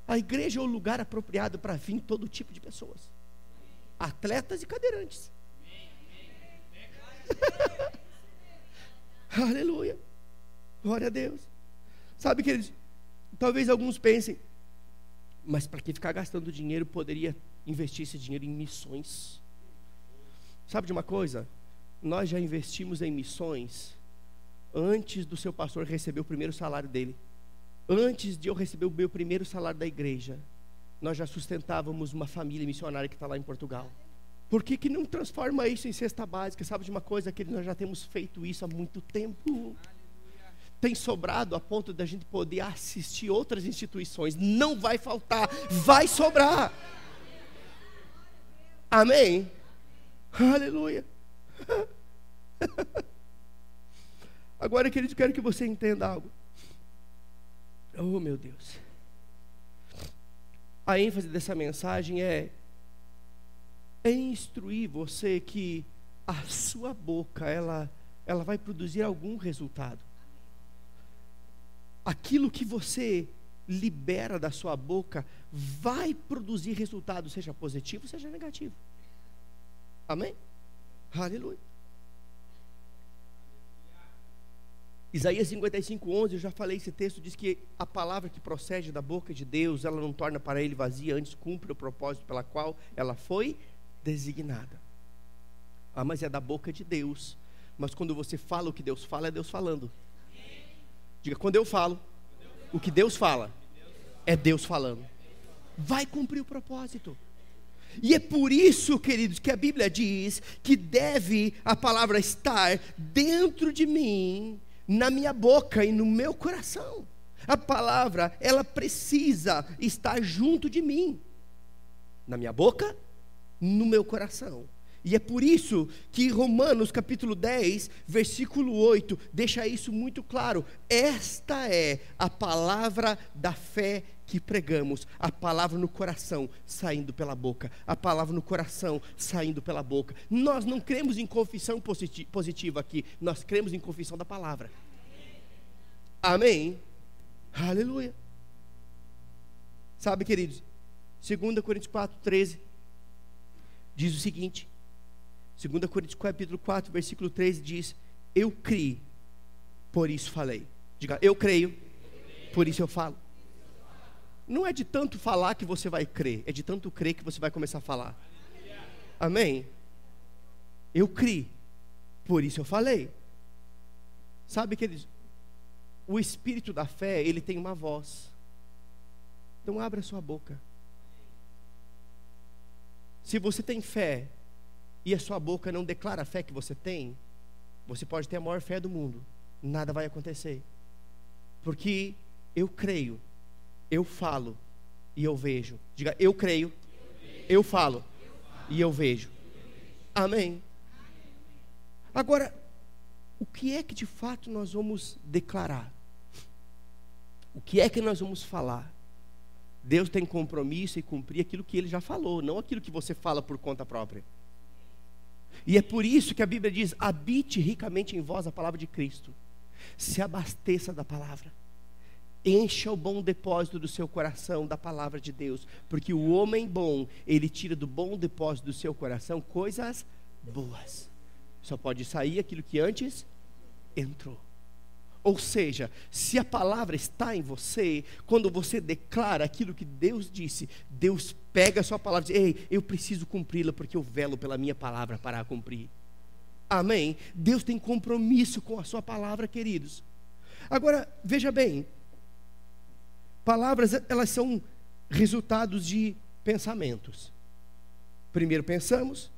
Speaker 1: A igreja é o lugar apropriado para vir todo tipo de pessoas. Atletas e cadeirantes. Aleluia. Glória a Deus. Sabe, queridos, talvez alguns pensem, mas para que ficar gastando dinheiro? Poderia investir esse dinheiro em missões. Sabe de uma coisa? Nós já investimos em missões antes do seu pastor receber o primeiro salário dele. Antes de eu receber o meu primeiro salário da igreja, nós já sustentávamos uma família missionária que está lá em Portugal. Por que não transforma isso em cesta básica? Sabe de uma coisa? Que nós já temos feito isso há muito tempo. Tem sobrado a ponto da gente poder assistir outras instituições. Não vai faltar, vai sobrar. Amém? Aleluia. Agora, querido, eu quero que você entenda algo. Oh, meu Deus. A ênfase dessa mensagem é instruir você que a sua boca, ela vai produzir algum resultado. Aquilo que você libera da sua boca vai produzir resultado, seja positivo, seja negativo. Amém? Aleluia. Isaías 55:11, eu já falei, esse texto diz que a palavra que procede da boca de Deus, ela não torna para ele vazia, antes cumpre o propósito pela qual ela foi designada. Ah, mas é da boca de Deus. Mas quando você fala o que Deus fala, é Deus falando. Diga, quando eu falo o que Deus fala, é Deus falando. Vai cumprir o propósito. E é por isso, queridos, que a Bíblia diz que deve a palavra estar dentro de mim, na minha boca e no meu coração. A palavra, ela precisa estar junto de mim, na minha boca, no meu coração. E é por isso que Romanos capítulo 10, versículo 8, deixa isso muito claro. Esta é a palavra da fé que pregamos, a palavra no coração saindo pela boca, a palavra no coração saindo pela boca. Nós não cremos em confissão positiva aqui, nós cremos em confissão da palavra. Amém? Aleluia. Sabe, queridos, 2 Coríntios 4:13 diz o seguinte. 2 Coríntios capítulo 4, versículo 13 diz: eu criei, por isso falei. Diga, eu creio, por isso eu falo. Não é de tanto falar que você vai crer, é de tanto crer que você vai começar a falar. Amém? Eu criei, por isso eu falei. Sabe, queridos, o espírito da fé, ele tem uma voz. Então abra sua boca. Se você tem fé e a sua boca não declara a fé que você tem, você pode ter a maior fé do mundo, nada vai acontecer. Porque eu creio, eu falo e eu vejo. Diga, eu creio, eu falo e eu vejo. Amém? Agora, o que é que de fato nós vamos declarar? O que é que nós vamos falar? Deus tem compromisso em cumprir aquilo que Ele já falou, não aquilo que você fala por conta própria. E é por isso que a Bíblia diz: habite ricamente em vós a palavra de Cristo. Se abasteça da palavra. Encha o bom depósito do seu coração da palavra de Deus, porque o homem bom, ele tira do bom depósito do seu coração coisas boas. Só pode sair aquilo que antes entrou. Ou seja, se a palavra está em você, quando você declara aquilo que Deus disse, Deus pega a sua palavra e diz: ei, eu preciso cumpri-la, porque eu velo pela minha palavra para a cumprir. Amém? Deus tem compromisso com a sua palavra, queridos. Agora, veja bem, palavras, elas são resultados de pensamentos. Primeiro pensamos,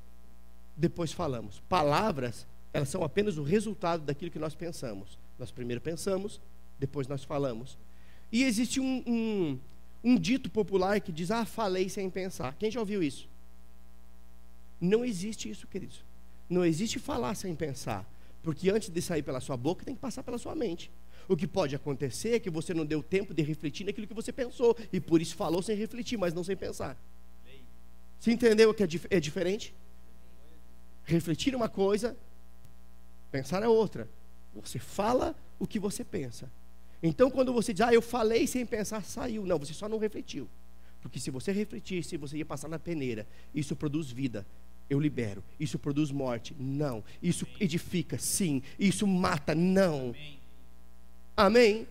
Speaker 1: depois falamos. Palavras, elas são apenas o resultado daquilo que nós pensamos. Nós primeiro pensamos, depois nós falamos. E existe um dito popular que diz: falei sem pensar. Quem já ouviu isso? Não existe isso, queridos. Não existe falar sem pensar, porque antes de sair pela sua boca, tem que passar pela sua mente. O que pode acontecer é que você não deu tempo de refletir naquilo que você pensou, e por isso falou sem refletir, mas não sem pensar. Você entendeu que é diferente? Refletir é uma coisa, pensar é outra. Você fala o que você pensa. Então quando você diz: eu falei sem pensar, saiu. Não, você só não refletiu. Porque se você refletisse, você ia passar na peneira. Isso produz vida, eu libero. Isso produz morte, não. Isso edifica, sim. Isso mata, não. Amém?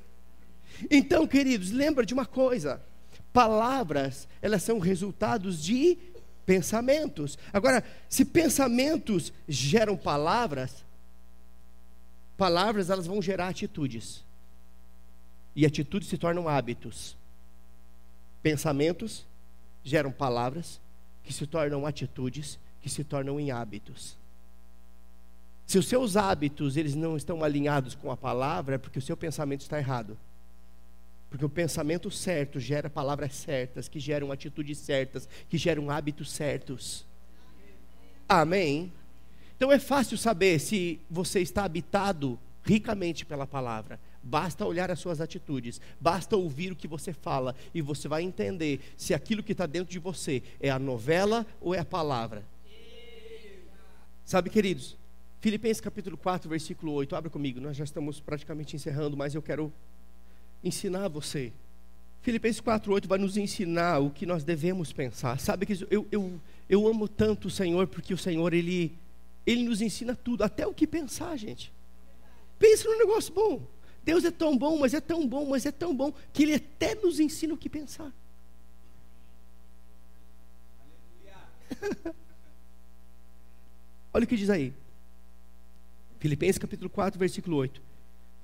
Speaker 1: Então, queridos, lembra de uma coisa: palavras, elas são resultados de pensamentos. Agora, se pensamentos geram palavras, palavras, elas vão gerar atitudes, e atitudes se tornam hábitos. Pensamentos geram palavras, que se tornam atitudes, que se tornam em hábitos. Se os seus hábitos, eles não estão alinhados com a palavra, é porque o seu pensamento está errado. Porque o pensamento certo gera palavras certas, que geram atitudes certas, que geram hábitos certos. Amém? Então é fácil saber se você está habitado ricamente pela palavra. Basta olhar as suas atitudes, basta ouvir o que você fala, e você vai entender se aquilo que está dentro de você é a novela ou é a palavra. Sabe, queridos, Filipenses capítulo 4, versículo 8, abra comigo, nós já estamos praticamente encerrando, mas eu quero ensinar você. Filipenses 4, 8 vai nos ensinar o que nós devemos pensar. Sabe que eu amo tanto o Senhor, porque o Senhor, Ele nos ensina tudo, até o que pensar, gente. Pense num negócio bom. Deus é tão bom, mas é tão bom, mas é tão bom, que Ele até nos ensina o que pensar. Olha o que diz aí. Filipenses capítulo 4, versículo 8.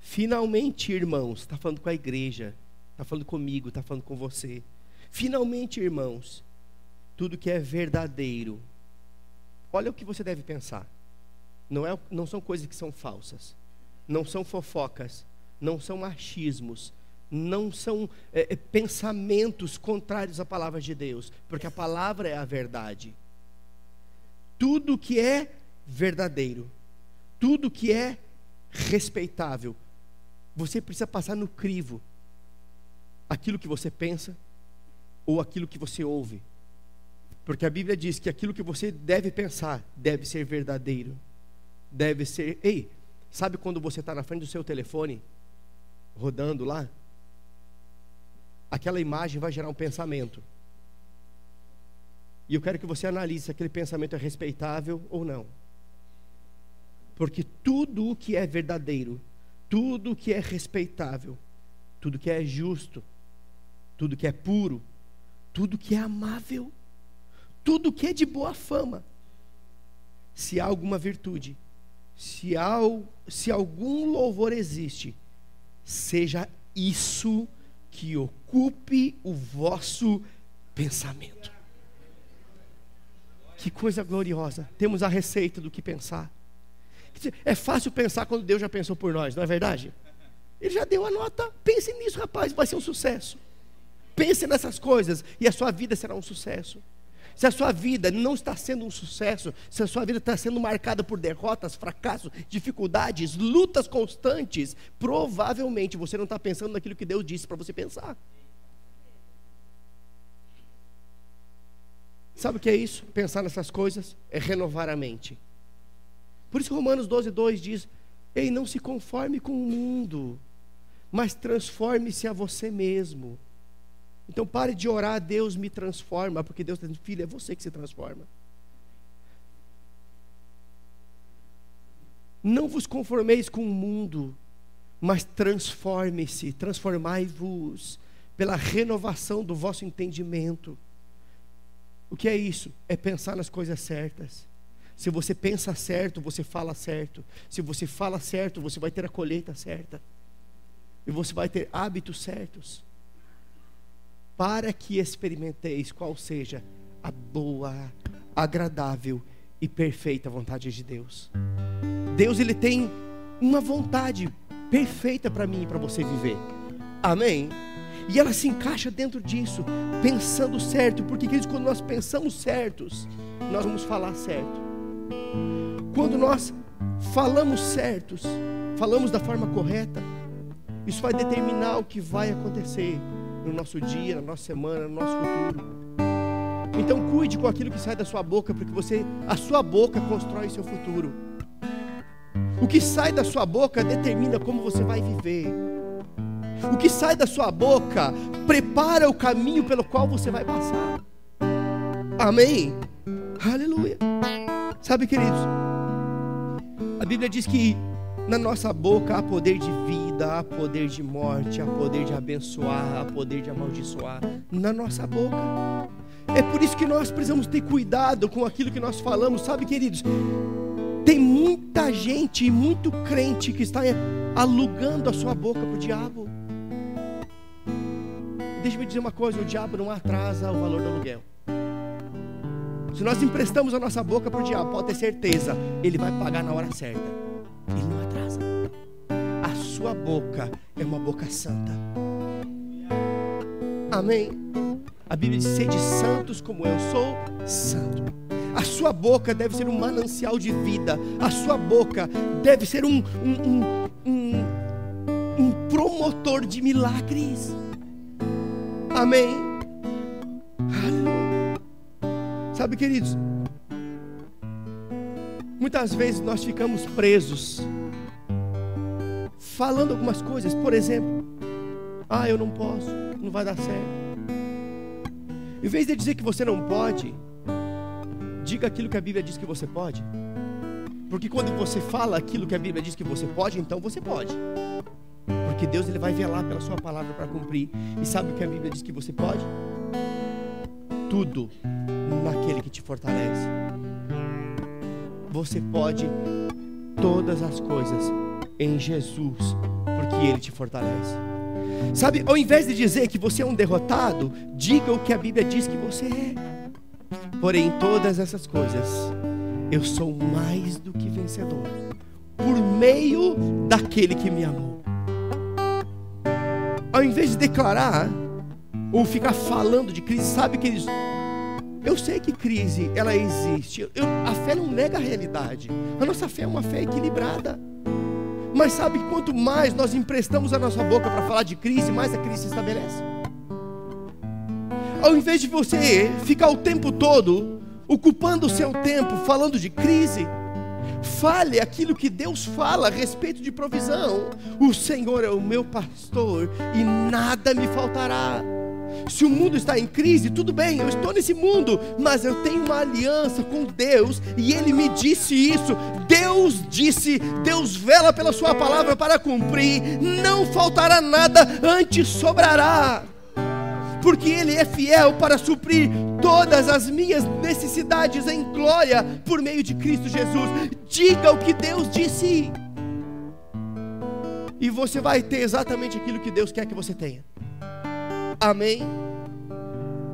Speaker 1: Finalmente, irmãos, está falando com a igreja, está falando comigo, está falando com você. Finalmente, irmãos, tudo que é verdadeiro, olha o que você deve pensar. Não são coisas que são falsas, não são fofocas, não são machismos, não são pensamentos contrários à palavra de Deus, porque a palavra é a verdade. Tudo que é verdadeiro, tudo que é respeitável, você precisa passar no crivo aquilo que você pensa ou aquilo que você ouve, porque a Bíblia diz que aquilo que você deve pensar deve ser verdadeiro, deve ser. Ei, sabe quando você está na frente do seu telefone rodando lá, aquela imagem vai gerar um pensamento, e eu quero que você analise se aquele pensamento é respeitável ou não. Porque tudo o que é verdadeiro, tudo o que é respeitável, tudo que é justo, tudo que é puro, tudo que é amável, tudo que é de boa fama, se há alguma virtude, se algum louvor existe, seja isso que ocupe o vosso pensamento. Que coisa gloriosa. Temos a receita do que pensar. É fácil pensar quando Deus já pensou por nós, não é verdade? Ele já deu a nota. Pense nisso, rapaz, vai ser um sucesso. Pense nessas coisas e a sua vida será um sucesso. Se a sua vida não está sendo um sucesso, se a sua vida está sendo marcada por derrotas, fracassos, dificuldades, lutas constantes, provavelmente você não está pensando naquilo que Deus disse para você pensar. Sabe o que é isso? Pensar nessas coisas é renovar a mente. Por isso Romanos 12:2 diz: ei, não se conforme com o mundo, mas transforme-se a você mesmo. Então pare de orar, Deus me transforma, porque Deus está dizendo: filho, é você que se transforma. Não vos conformeis com o mundo, mas transforme-se, transformai-vos pela renovação do vosso entendimento. O que é isso? É pensar nas coisas certas. Se você pensa certo, você fala certo. Se você fala certo, você vai ter a colheita certa. E você vai ter hábitos certos. Para que experimenteis qual seja a boa, agradável e perfeita vontade de Deus. Deus, Ele tem uma vontade perfeita para mim e para você viver. Amém? E ela se encaixa dentro disso, pensando certo. Porque, queridos, quando nós pensamos certos, nós vamos falar certo. Quando nós falamos certos, falamos da forma correta, isso vai determinar o que vai acontecer no nosso dia, na nossa semana, no nosso futuro. Então cuide com aquilo que sai da sua boca, porque a sua boca constrói o seu futuro. O que sai da sua boca determina como você vai viver. O que sai da sua boca prepara o caminho pelo qual você vai passar. Amém? Aleluia. Sabe, queridos, a Bíblia diz que na nossa boca há poder de vida, há poder de morte, há poder de abençoar, há poder de amaldiçoar. Na nossa boca. É por isso que nós precisamos ter cuidado com aquilo que nós falamos. Sabe, queridos, tem muita gente, muito crente que está alugando a sua boca para o diabo. Deixa-me dizer uma coisa: o diabo não atrasa o valor do aluguel. Se nós emprestamos a nossa boca para o diabo, pode ter certeza, ele vai pagar na hora certa. Ele não atrasa. A sua boca é uma boca santa. Amém? A Bíblia diz: sede santos como eu sou santo. A sua boca deve ser um manancial de vida. A sua boca deve ser um promotor de milagres. Amém? Aleluia. Sabe, queridos, muitas vezes nós ficamos presos falando algumas coisas. Por exemplo: eu não posso, não vai dar certo. Em vez de dizer que você não pode, diga aquilo que a Bíblia diz que você pode. Porque quando você fala aquilo que a Bíblia diz que você pode, então você pode. Porque Deus, Ele vai velar pela sua palavra para cumprir. E sabe o que a Bíblia diz que você pode? Tudo naquele que te fortalece. Você pode todas as coisas em Jesus, porque Ele te fortalece. Sabe, ao invés de dizer que você é um derrotado, diga o que a Bíblia diz que você é. Porém, em todas essas coisas, eu sou mais do que vencedor, por meio daquele que me amou. Ao invés de declarar ou ficar falando de crise, sabe, queridos, eu sei que crise, ela existe. A fé não nega a realidade. A nossa fé é uma fé equilibrada. Mas sabe que quanto mais nós emprestamos a nossa boca para falar de crise, mais a crise se estabelece. Ao invés de você ficar o tempo todo ocupando o seu tempo falando de crise, fale aquilo que Deus fala a respeito de provisão. O Senhor é o meu pastor e nada me faltará. Se o mundo está em crise, tudo bem, eu estou nesse mundo, mas eu tenho uma aliança com Deus, e Ele me disse isso. Deus disse, Deus vela pela sua palavra para cumprir. Não faltará nada, antes sobrará, porque Ele é fiel para suprir todas as minhas necessidades em glória, por meio de Cristo Jesus. Diga o que Deus disse, e você vai ter exatamente aquilo que Deus quer que você tenha. Amém?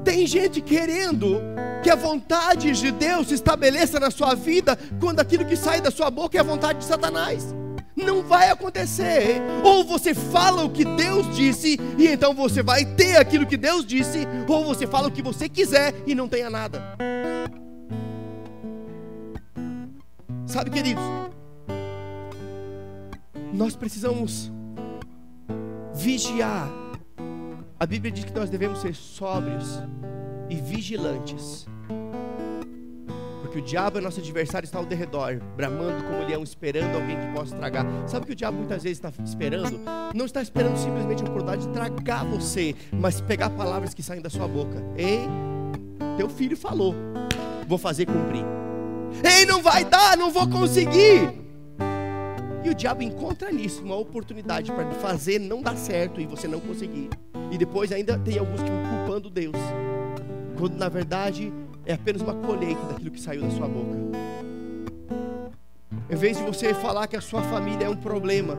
Speaker 1: Tem gente querendo que a vontade de Deus se estabeleça na sua vida, quando aquilo que sai da sua boca é a vontade de Satanás. Não vai acontecer. Ou você fala o que Deus disse, e então você vai ter aquilo que Deus disse, ou você fala o que você quiser e não tenha nada. Sabe, queridos, nós precisamos vigiar. A Bíblia diz que nós devemos ser sóbrios e vigilantes, porque que o diabo é nosso adversário, está ao derredor, bramando como leão, esperando alguém que possa tragar. Sabe que o diabo muitas vezes está esperando? Não está esperando simplesmente a oportunidade de tragar você, mas pegar palavras que saem da sua boca. Ei, teu filho falou, vou fazer cumprir. Ei, não vai dar, não vou conseguir. E o diabo encontra nisso uma oportunidade para fazer não dar certo e você não conseguir. E depois ainda tem alguns que vão culpando Deus, quando na verdade é apenas uma colheita daquilo que saiu da sua boca. Em vez de você falar que a sua família é um problema,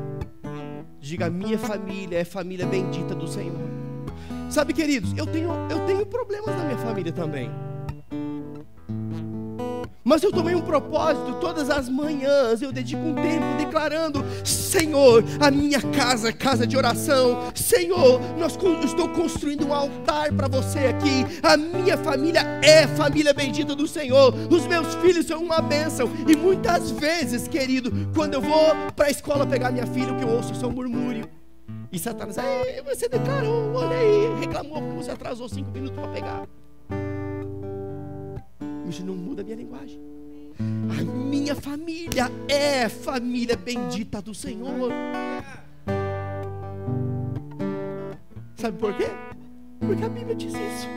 Speaker 1: diga: minha família é família bendita do Senhor. Sabe, queridos, eu tenho problemas na minha família também. Mas eu tomei um propósito, todas as manhãs eu dedico um tempo declarando: Senhor, a minha casa é casa de oração. Senhor, estou construindo um altar para você aqui. A minha família é família bendita do Senhor. Os meus filhos são uma bênção. E muitas vezes, querido, quando eu vou para a escola pegar minha filha, o que eu ouço são murmúrio. E Satanás: você declarou, olha aí, reclamou porque você atrasou 5 minutos para pegar. Isso não muda a minha linguagem. A minha família é família bendita do Senhor. Sabe por quê? Porque a Bíblia diz isso.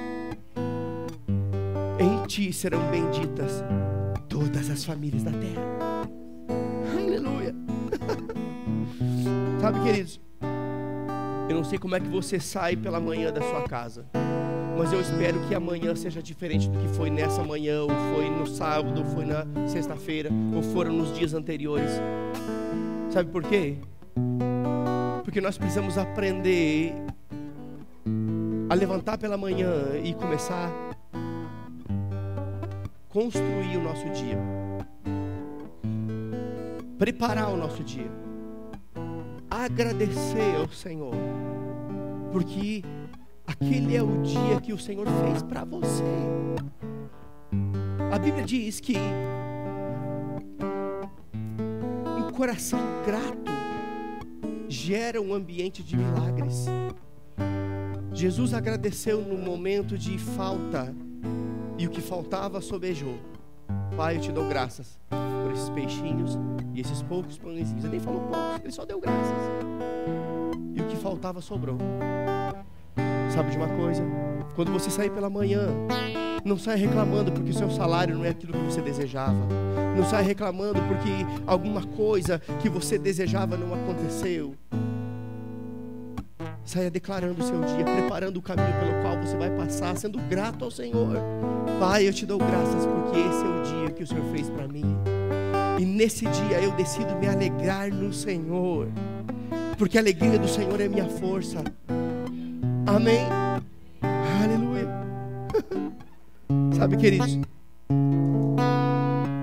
Speaker 1: Em ti serão benditas todas as famílias da terra. Aleluia. Sabe, queridos, eu não sei como é que você sai pela manhã da sua casa, mas eu espero que amanhã seja diferente do que foi nessa manhã, ou foi no sábado, ou foi na sexta-feira, ou foram nos dias anteriores. Sabe por quê? Porque nós precisamos aprender a levantar pela manhã e começar a construir o nosso dia, preparar o nosso dia, agradecer ao Senhor, porque aquele é o dia que o Senhor fez para você. A Bíblia diz que um coração grato gera um ambiente de milagres. Jesus agradeceu no momento de falta, e o que faltava sobejou. Pai, eu te dou graças por esses peixinhos e esses poucos pãezinhos. Ele nem falou poucos, ele só deu graças. E o que faltava sobrou. Sabe de uma coisa? Quando você sair pela manhã, não sai reclamando porque o seu salário não é aquilo que você desejava. Não sai reclamando porque alguma coisa que você desejava não aconteceu. Saia declarando o seu dia, preparando o caminho pelo qual você vai passar, sendo grato ao Senhor. Pai, eu te dou graças porque esse é o dia que o Senhor fez para mim. E nesse dia eu decido me alegrar no Senhor, porque a alegria do Senhor é minha força. Amém? Aleluia. Sabe, queridos,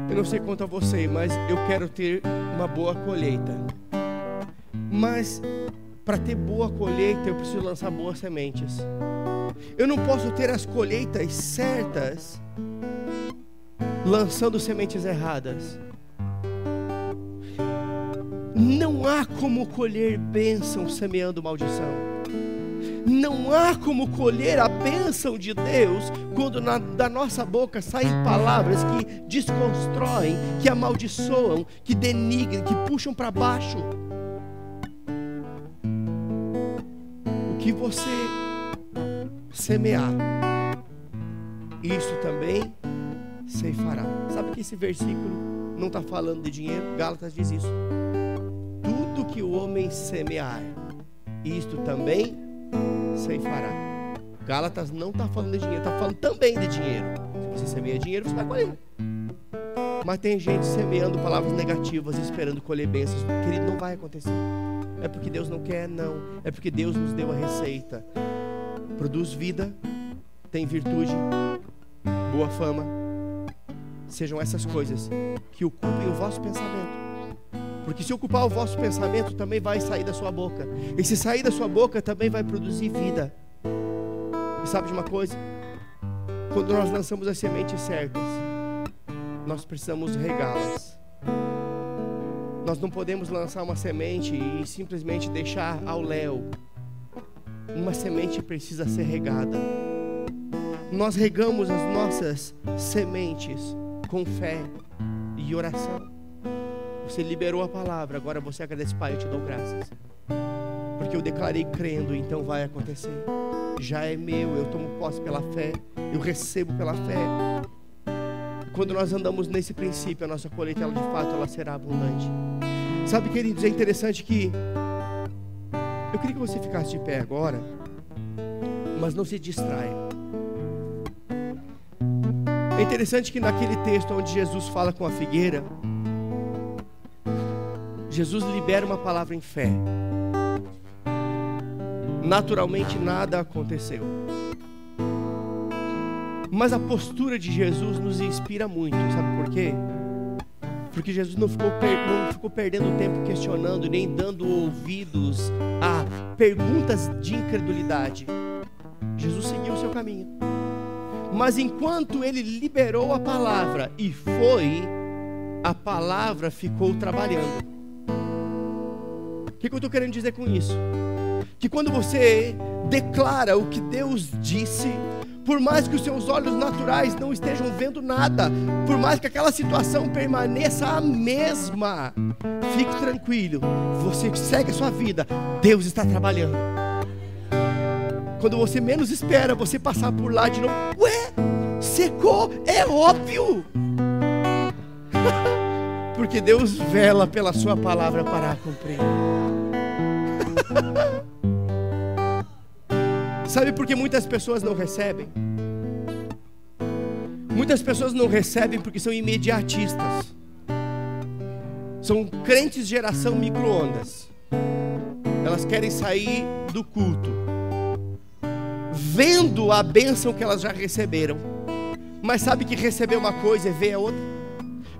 Speaker 1: eu não sei quanto a você, mas eu quero ter uma boa colheita. Mas para ter boa colheita eu preciso lançar boas sementes. Eu não posso ter as colheitas certas lançando sementes erradas. Não há como colher bênção semeando maldição. Não há como colher a bênção de Deus quando da nossa boca saem palavras que desconstroem, que amaldiçoam, que denigrem, que puxam para baixo. O que você semear, isso também ceifará. Sabe que esse versículo não está falando de dinheiro? Gálatas diz isso. Tudo que o homem semear, isto também ceifará. Gálatas não está falando de dinheiro, está falando também de dinheiro. Se você semeia dinheiro, você vai colher. Mas tem gente semeando palavras negativas e esperando colher bênçãos. Querido, não vai acontecer. É porque Deus não quer, não. É porque Deus nos deu a receita. Produz vida, tem virtude, boa fama. Sejam essas coisas que ocupem o vosso pensamento. Porque se ocupar o vosso pensamento, também vai sair da sua boca. E se sair da sua boca, também vai produzir vida. E sabe de uma coisa? Quando nós lançamos as sementes certas, nós precisamos regá-las. Nós não podemos lançar uma semente e simplesmente deixar ao léu. Uma semente precisa ser regada. Nós regamos as nossas sementes com fé e oração. Você liberou a palavra, agora você agradece: Pai, eu te dou graças, porque eu declarei crendo, então vai acontecer. Já é meu, eu tomo posse pela fé, eu recebo pela fé. Quando nós andamos nesse princípio, a nossa colheita, ela de fato, ela será abundante. Sabe, queridos, é interessante que eu queria que você ficasse de pé agora, mas não se distraia. É interessante que naquele texto onde Jesus fala com a figueira, Jesus libera uma palavra em fé. Naturalmente nada aconteceu, mas a postura de Jesus nos inspira muito. Sabe por quê? Porque Jesus não ficou perdendo tempo questionando, nem dando ouvidos a perguntas de incredulidade. Jesus seguiu o seu caminho. Mas enquanto ele liberou a palavra e foi, a palavra ficou trabalhando. O que eu estou querendo dizer com isso? Que quando você declara o que Deus disse, por mais que os seus olhos naturais não estejam vendo nada, por mais que aquela situação permaneça a mesma, fique tranquilo, você segue a sua vida, Deus está trabalhando. Quando você menos espera, você passar por lá de novo: ué, secou, é óbvio. Porque Deus vela pela sua palavra para cumprir. Sabe por que muitas pessoas não recebem? Muitas pessoas não recebem porque são imediatistas. São crentes geração micro-ondas. Elas querem sair do culto vendo a bênção que elas já receberam, mas sabe que receber uma coisa é ver a outra.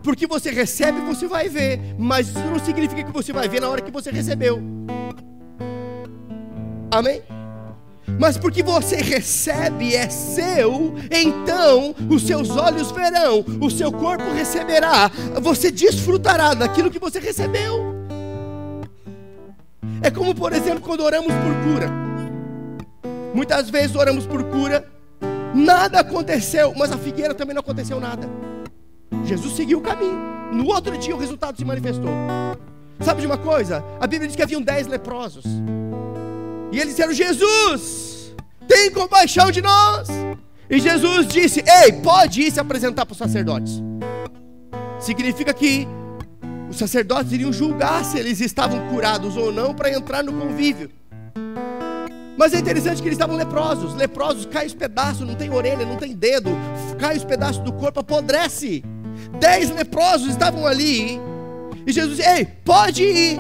Speaker 1: Porque você recebe, você vai ver, mas isso não significa que você vai ver na hora que você recebeu. Amém? Mas porque você recebe, é seu, então os seus olhos verão, o seu corpo receberá, você desfrutará daquilo que você recebeu. É como, por exemplo, quando oramos por cura. Muitas vezes oramos por cura, nada aconteceu, mas a figueira também não aconteceu nada. Jesus seguiu o caminho. No outro dia o resultado se manifestou. Sabe de uma coisa? A Bíblia diz que haviam 10 leprosos. E eles disseram: Jesus, tem compaixão de nós. E Jesus disse: ei, pode ir se apresentar para os sacerdotes. Significa que os sacerdotes iriam julgar se eles estavam curados ou não para entrar no convívio. Mas é interessante que eles estavam leprosos. Leprosos caem os pedaços, não tem orelha, não tem dedo, cai os pedaços do corpo, apodrece. 10 leprosos estavam ali. E Jesus disse: ei, pode ir.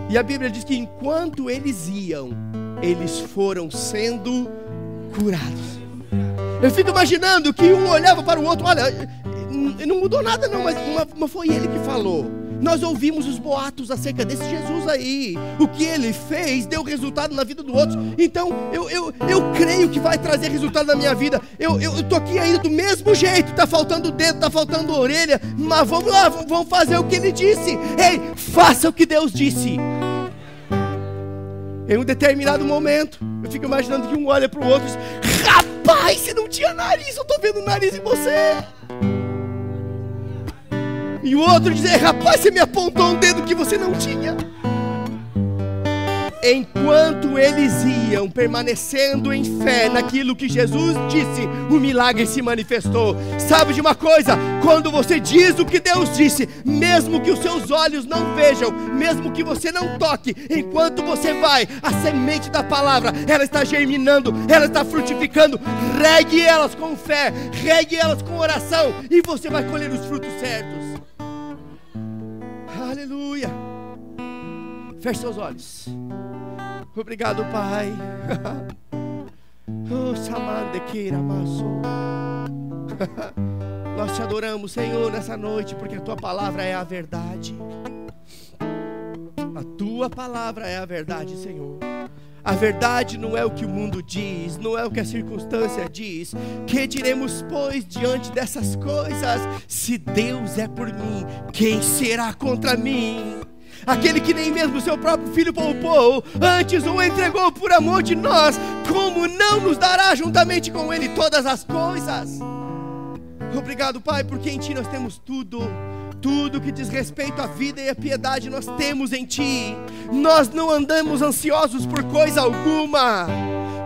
Speaker 1: E a Bíblia diz que enquanto eles iam, eles foram sendo curados. Eu fico imaginando que um olhava para o outro: olha, não mudou nada não, mas foi ele que falou. Nós ouvimos os boatos acerca desse Jesus aí. O que ele fez deu resultado na vida do outro. Então eu creio que vai trazer resultado na minha vida. Eu estou aqui ainda do mesmo jeito. Está faltando dedo, está faltando orelha, mas vamos lá, vamos fazer o que ele disse. Ei, faça o que Deus disse. Em um determinado momento, eu fico imaginando que um olha para o outro e diz: rapaz, você não tinha nariz, eu estou vendo o nariz em você. E o outro diz: rapaz, você me apontou um dedo que você não tinha. Enquanto eles iam permanecendo em fé naquilo que Jesus disse, o milagre se manifestou. Sabe de uma coisa? Quando você diz o que Deus disse, mesmo que os seus olhos não vejam, mesmo que você não toque, enquanto você vai, a semente da palavra, ela está germinando, ela está frutificando. Regue elas com fé, regue elas com oração, e você vai colher os frutos certos. Aleluia. Feche seus olhos. Obrigado, Pai. Nós te adoramos, Senhor, nessa noite, porque a tua palavra é a verdade. A tua palavra é a verdade, Senhor. A verdade não é o que o mundo diz, não é o que a circunstância diz. Que diremos, pois, diante dessas coisas? Se Deus é por mim, quem será contra mim? Aquele que nem mesmo seu próprio filho poupou, antes o entregou por amor de nós, como não nos dará juntamente com ele todas as coisas? Obrigado, Pai, porque em Ti nós temos tudo. Tudo que diz respeito à vida e à piedade nós temos em Ti. Nós não andamos ansiosos por coisa alguma,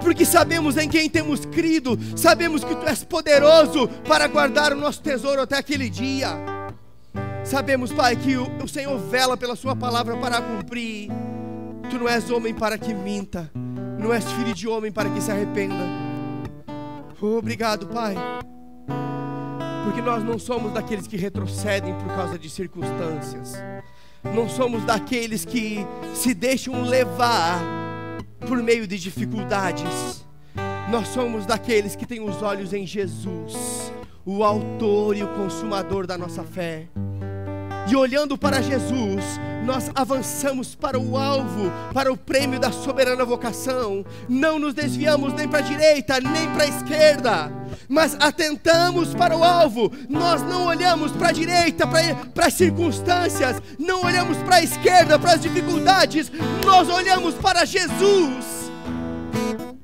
Speaker 1: porque sabemos em quem temos crido. Sabemos que Tu és poderoso para guardar o nosso tesouro até aquele dia. Sabemos, Pai, que o Senhor vela pela Sua palavra para cumprir. Tu não és homem para que minta, não és filho de homem para que se arrependa. Obrigado, Pai, porque nós não somos daqueles que retrocedem por causa de circunstâncias. Não somos daqueles que se deixam levar por meio de dificuldades. Nós somos daqueles que têm os olhos em Jesus, o autor e o consumador da nossa fé. E olhando para Jesus, nós avançamos para o alvo, para o prêmio da soberana vocação. Não nos desviamos nem para a direita, nem para a esquerda, mas atentamos para o alvo. Nós não olhamos para a direita, para as circunstâncias, não olhamos para a esquerda, para as dificuldades. Nós olhamos para Jesus.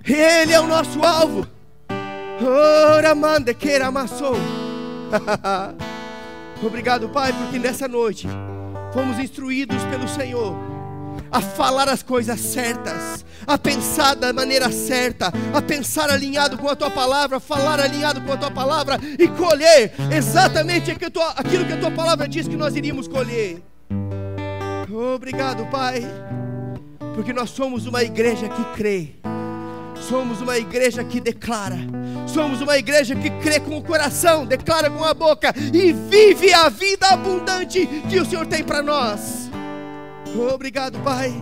Speaker 1: Ele é o nosso alvo. Ora mande que amassou. Obrigado, Pai, porque nessa noite fomos instruídos pelo Senhor a falar as coisas certas, a pensar da maneira certa, a pensar alinhado com a Tua palavra, falar alinhado com a Tua palavra e colher exatamente aquilo que a Tua palavra diz que nós iríamos colher. Obrigado, Pai, porque nós somos uma igreja que crê. Somos uma igreja que declara. Somos uma igreja que crê com o coração, declara com a boca e vive a vida abundante que o Senhor tem para nós. Obrigado, Pai.